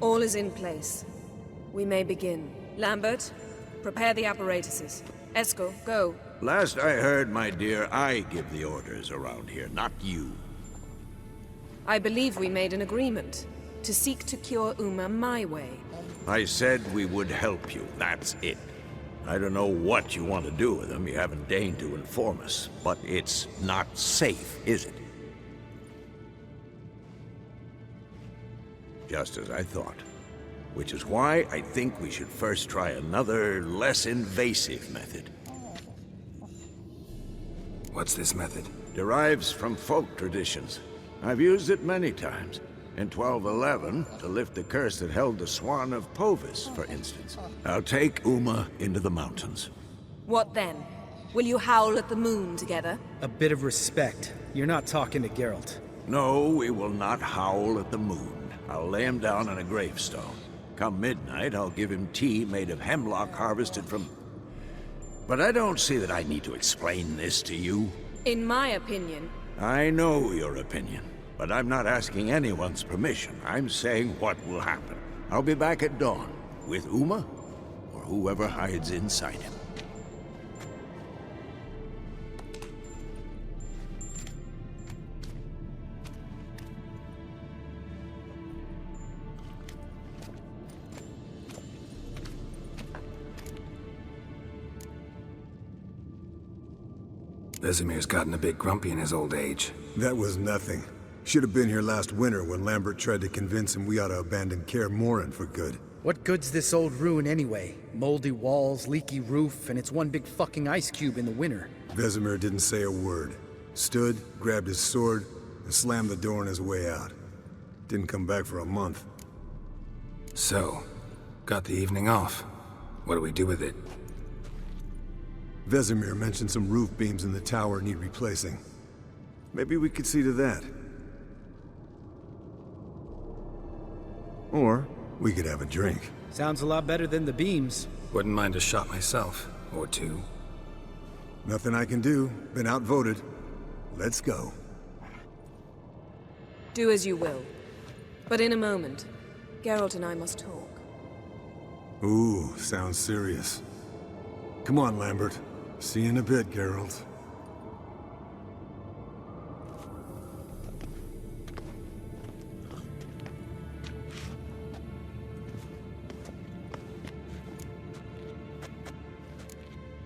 All is in place. We may begin. Lambert, prepare the apparatuses. Esco, go. Last I heard, my dear, I give the orders around here, not you. I believe we made an agreement to seek to cure Uma my way. I said we would help you, that's it. I don't know what you want to do with them, you haven't deigned to inform us, but it's not safe, is it? Just as I thought. Which is why I think we should first try another, less invasive method. What's this method? Derives from folk traditions. I've used it many times. In 1211, to lift the curse that held the Swan of Povis, for instance. I'll take Uma into the mountains. What then? Will you howl at the moon together? A bit of respect. You're not talking to Geralt. No, we will not howl at the moon. I'll lay him down on a gravestone. Come midnight, I'll give him tea made of hemlock harvested from... But I don't see that I need to explain this to you. In my opinion... I know your opinion, but I'm not asking anyone's permission. I'm saying what will happen. I'll be back at dawn, with Uma, or whoever hides inside him. Vesemir's gotten a bit grumpy in his old age. That was nothing. Should have been here last winter when Lambert tried to convince him we ought to abandon Kaer Morhen for good. What good's this old ruin anyway? Moldy walls, leaky roof, and it's one big fucking ice cube in the winter. Vesemir didn't say a word. Stood, grabbed his sword, and slammed the door on his way out. Didn't come back for a month. So, got the evening off. What do we do with it? Vesemir mentioned some roof beams in the tower need replacing. Maybe we could see to that. Or we could have a drink. Sounds a lot better than the beams. Wouldn't mind a shot myself, or two. Nothing I can do. Been outvoted. Let's go. Do as you will. But in a moment, Geralt and I must talk. Ooh, sounds serious. Come on, Lambert. See you in a bit, Geralt.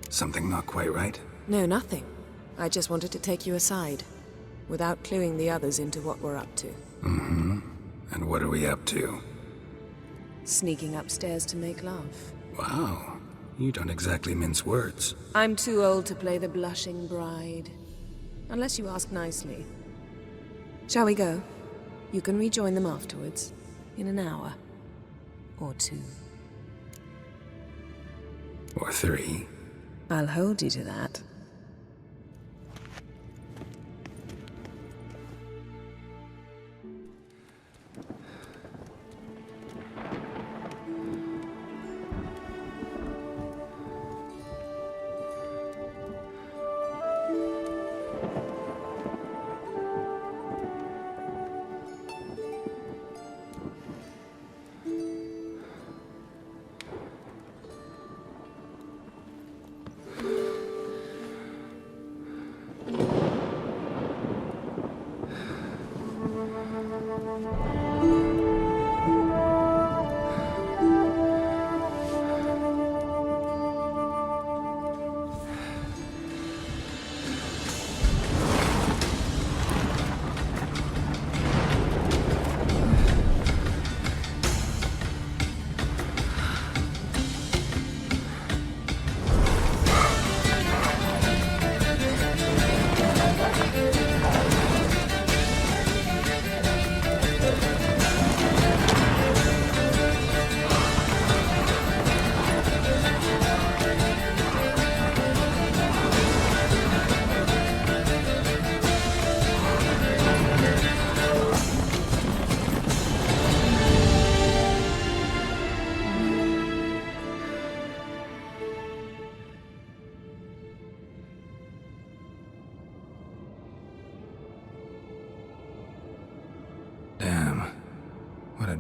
Something not quite right? No, nothing. I just wanted to take you aside, without cluing the others into what we're up to. Mm-hmm. And what are we up to? Sneaking upstairs to make love. Wow. You don't exactly mince words. I'm too old to play the blushing bride. Unless you ask nicely. Shall we go? You can rejoin them afterwards. In an hour. Or 2. Or 3. I'll hold you to that.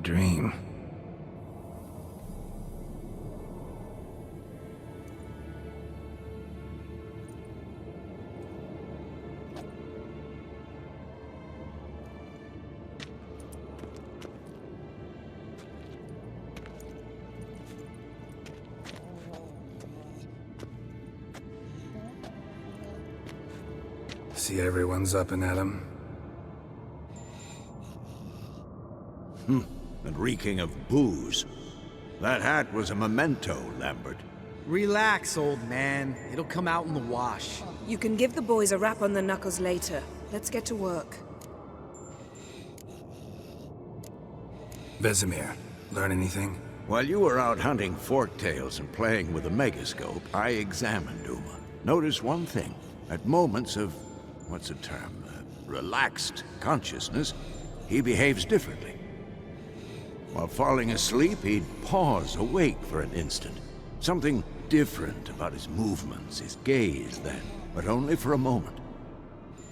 dream. See everyone's up and at 'em. And reeking of booze. That hat was a memento, Lambert. Relax, old man. It'll come out in the wash. You can give the boys a rap on the knuckles later. Let's get to work. Vesemir, learn anything? While you were out hunting forktails and playing with a megascope, I examined Uma. Noticed one thing. At moments of, what's the term, relaxed consciousness, he behaves differently. While falling asleep, he'd pause, awake for an instant. Something different about his movements, his gaze then, but only for a moment.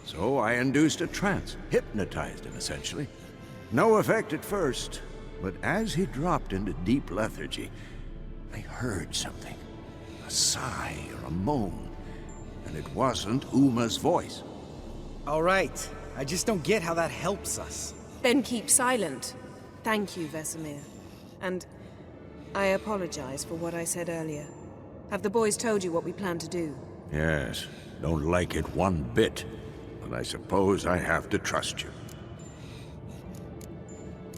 So I induced a trance, hypnotized him essentially. No effect at first, but as he dropped into deep lethargy, I heard something. A sigh or a moan, and it wasn't Uma's voice. All right. I just don't get how that helps us. Then keep silent. Thank you, Vesemir. And I apologize for what I said earlier. Have the boys told you what we plan to do? Yes, don't like it one bit, but I suppose I have to trust you.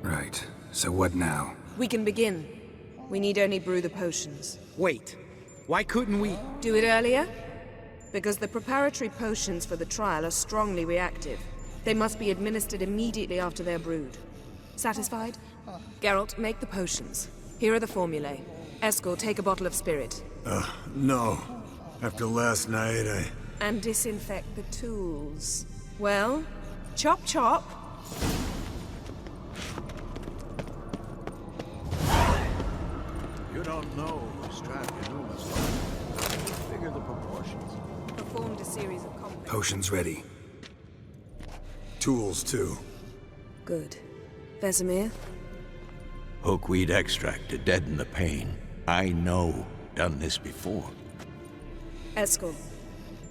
Right. So what now? We can begin. We need only brew the potions. Wait. Why couldn't we... Do it earlier? Because the preparatory potions for the trial are strongly reactive. They must be administered immediately after they're brewed. Satisfied? Geralt, make the potions. Here are the formulae. Eskel, take a bottle of spirit. No. After last night, And disinfect the tools. Well, chop chop. You don't know who's trapped in Uma's life. Figure the proportions. Performed a series of combos. Potions ready. tools too. Good. Vesemir? Hookweed extract to deaden the pain. I know. Done this before. Eskel,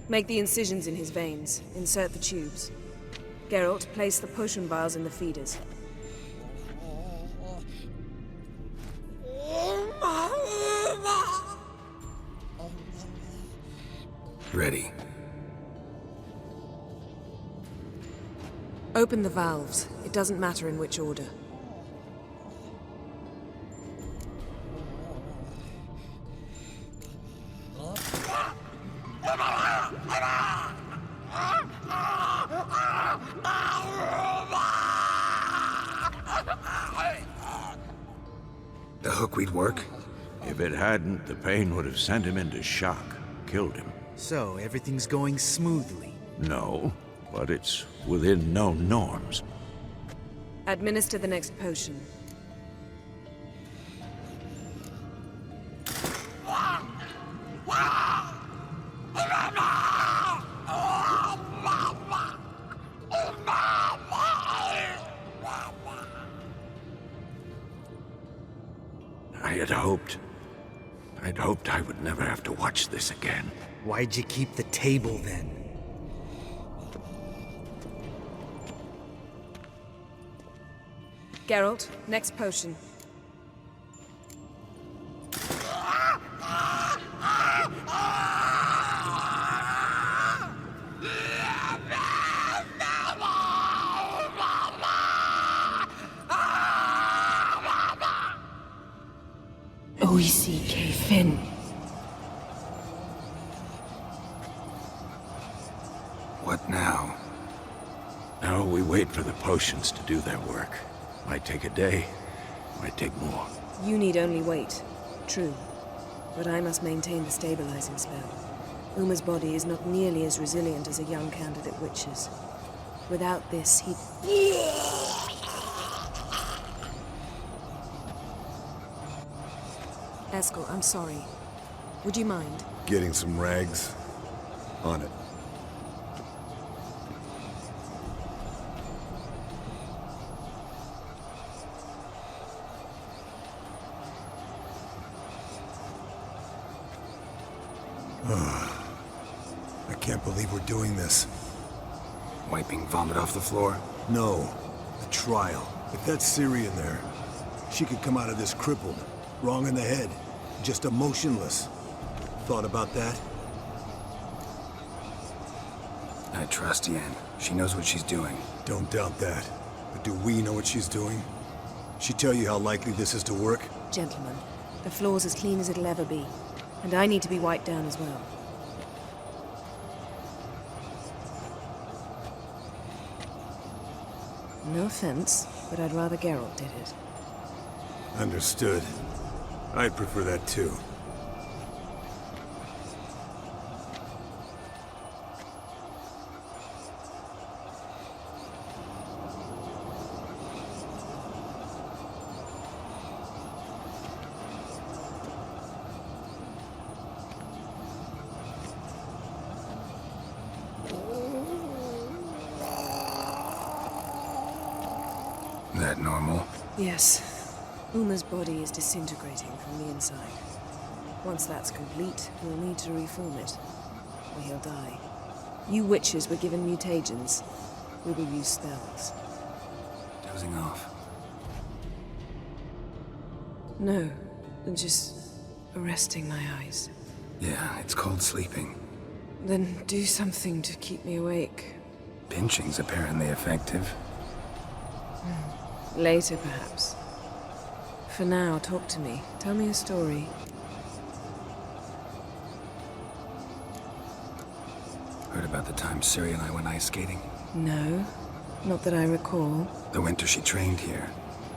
make the incisions in his veins. Insert the tubes. Geralt, place the potion vials in the feeders. Ready. Open the valves. It doesn't matter in which order. The hookweed work? If it hadn't, the pain would have sent him into shock, killed him. So, everything's going smoothly? No, but it's within known norms. Administer the next potion. I'd hoped I would never have to watch this again. Why'd you keep the table then? Geralt, next potion. O-E-C-K Finn. What now? Now we wait for the potions to do their work. Might take a day, might take more. You need only wait. True. But I must maintain the stabilizing spell. Uma's body is not nearly as resilient as a young candidate witch's. Without this, he'd... Eskel, I'm sorry. Would you mind? Getting some rags? On it. I can't believe we're doing this. Wiping vomit off the floor? No. The trial. If that's Ciri in there, she could come out of this crippled, wrong in the head, just emotionless. Thought about that? I trust Yen. She knows what she's doing. Don't doubt that. But do we know what she's doing? She tell you how likely this is to work? Gentlemen, the floor's as clean as it'll ever be. And I need to be wiped down as well. No offense, but I'd rather Geralt did it. Understood. I'd prefer that too. That normal? Yes. Uma's body is disintegrating from the inside. Once that's complete, we'll need to reform it, or he'll die. You witches were given mutagens. We will use spells. Dozing off. No, just arresting my eyes. Yeah, it's called sleeping. Then do something to keep me awake. Pinching's apparently effective. Later, perhaps. For now, talk to me. Tell me a story. Heard about the time Ciri and I went ice skating? No, not that I recall. The winter she trained here.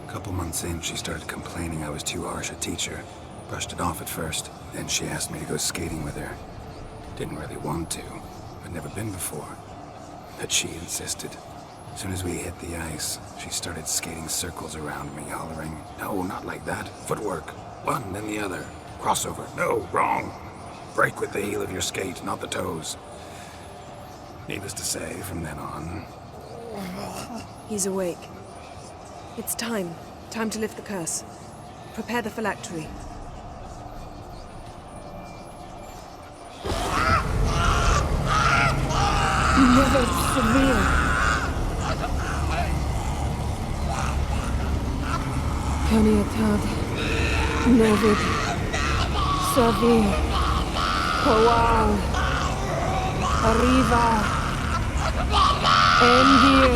A couple months in, she started complaining I was too harsh a teacher. Brushed it off at first. Then she asked me to go skating with her. Didn't really want to. I'd never been before. But she insisted. As soon as we hit the ice, she started skating circles around me, hollering, "No, not like that. Footwork. One, then the other. Crossover. No, wrong. Break with the heel of your skate, not the toes." Needless to say, from then on... He's awake. It's time. Time to lift the curse. Prepare the phylactery. Never severe. Caniatad, Nevid, Savir, Kowal, Arriva, Endir.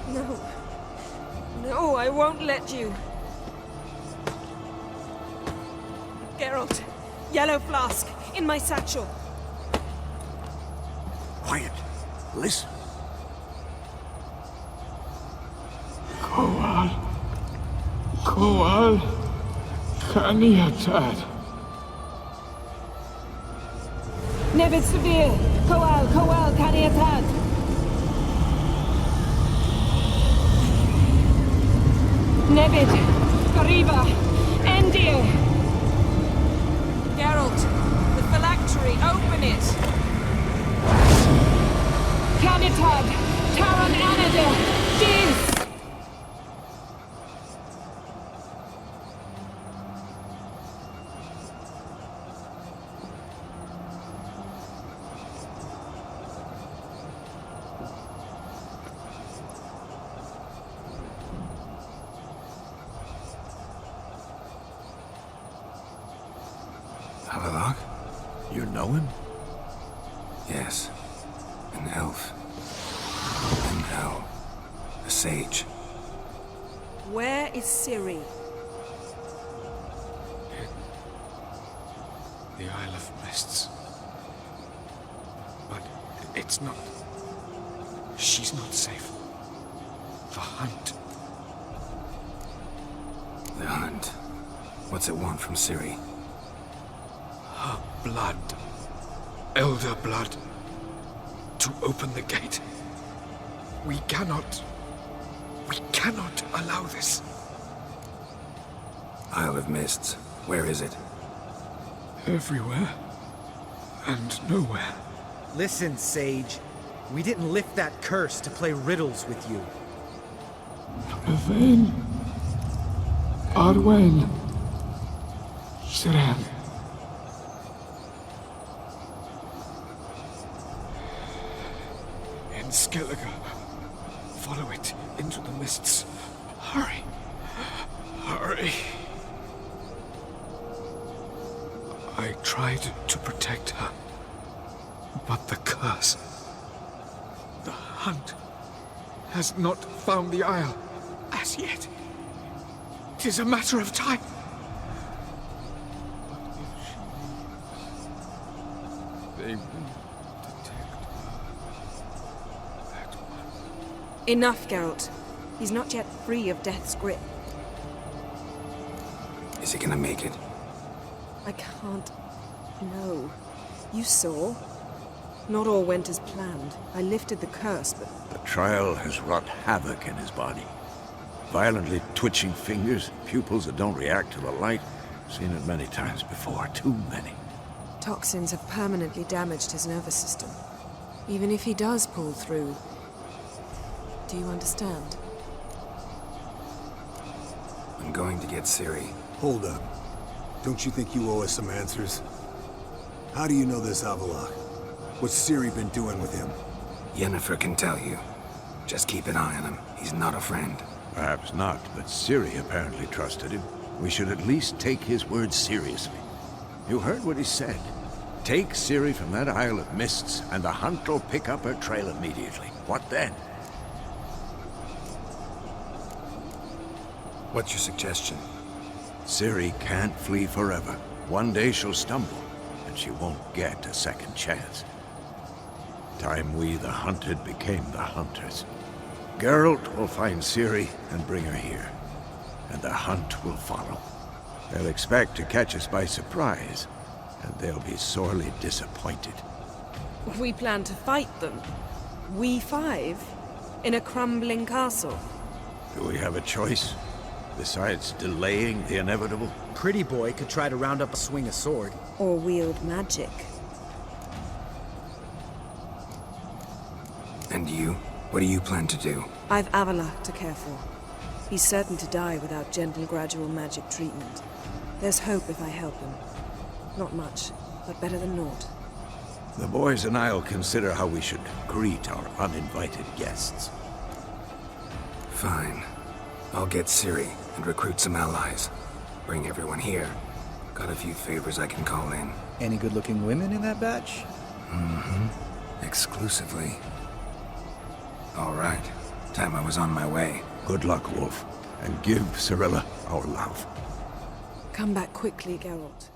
No. No, I won't let you. Geralt, yellow flask, in my satchel. Quiet. Listen. Kowal, Kaniatad. Nevid Severe, Kowal, Caniatad. Nevid, Arriva, Endir. Geralt, the phylactery, open it. Canitad, Taran Anada, Diz! Havelock? You know him? Yes. An elf. An owl. A sage. Where is Ciri? The Isle of Mists. But it's not... She's not safe. The hunt. The hunt. What's it want from Ciri? Her blood. Elder blood. To open the gate. We cannot allow this. Isle of Mists. Where is it? Everywhere. And nowhere. Listen, Sage. We didn't lift that curse to play riddles with you. Then... Arwen. Siren. In Skellige. Follow it into the mists. Hurry. Hurry. I tried to protect her. But the curse. The hunt has not found the Isle as yet. It is a matter of time. They will detect her at once. Enough, Geralt. He's not yet free of death's grip. Is he gonna make it? I can't... No. You saw? Not all went as planned. I lifted the curse, but... The trial has wrought havoc in his body. Violently twitching fingers, pupils that don't react to the light. Seen it many times before, too many. Toxins have permanently damaged his nervous system. Even if he does pull through... Do you understand? I'm going to get Ciri. Hold up. Don't you think you owe us some answers? How do you know this Avalok? What's Ciri been doing with him? Yennefer can tell you. Just keep an eye on him. He's not a friend. Perhaps not, but Ciri apparently trusted him. We should at least take his words seriously. You heard what he said. Take Ciri from that Isle of Mists, and the hunt will pick up her trail immediately. What then? What's your suggestion? Ciri can't flee forever. One day she'll stumble, and she won't get a second chance. Time we, the hunted, became the hunters. Geralt will find Ciri and bring her here, and the hunt will follow. They'll expect to catch us by surprise, and they'll be sorely disappointed. We plan to fight them. We five? In a crumbling castle? Do we have a choice? Besides delaying the inevitable? Pretty boy could try to round up a swing of sword. Or wield magic. And you? What do you plan to do? I've Avalok to care for. He's certain to die without gentle, gradual magic treatment. There's hope if I help him. Not much, but better than naught. The boys and I'll consider how we should greet our uninvited guests. Fine. I'll get Ciri and recruit some allies. Bring everyone here. Got a few favors I can call in. Any good-looking women in that batch? Mm-hmm. Exclusively. All right. Time I was on my way. Good luck, Wolf. And give Cirilla our love. Come back quickly, Geralt.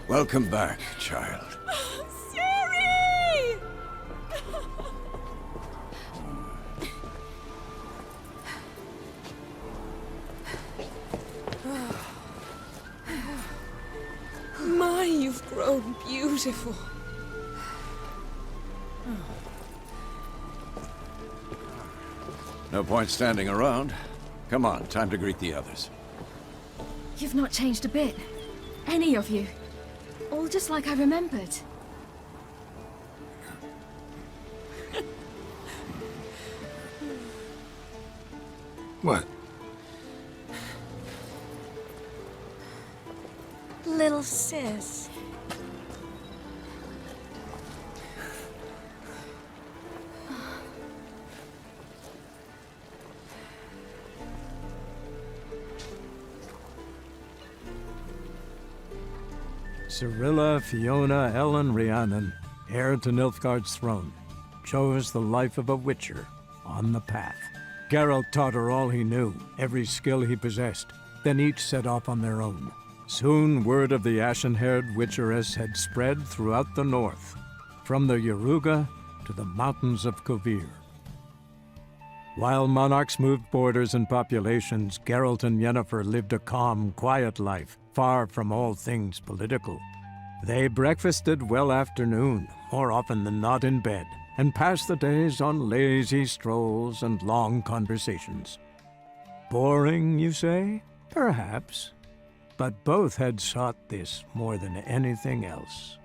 Welcome back, child. Ciri! My, you've grown beautiful. No point standing around. Come on, time to greet the others. You've not changed a bit. Any of you. All just like I remembered. What? Little sis. Cirilla, Fiona, Ellen, Rhiannon, heir to Nilfgaard's throne, chose the life of a witcher on the path. Geralt taught her all he knew, every skill he possessed. Then each set off on their own. Soon word of the ashen-haired witcheress had spread throughout the north, from the Yaruga to the mountains of Kovir. While monarchs moved borders and populations, Geralt and Yennefer lived a calm, quiet life, far from all things political. They breakfasted well after noon, more often than not in bed, and passed the days on lazy strolls and long conversations. Boring, you say? Perhaps. But both had sought this more than anything else.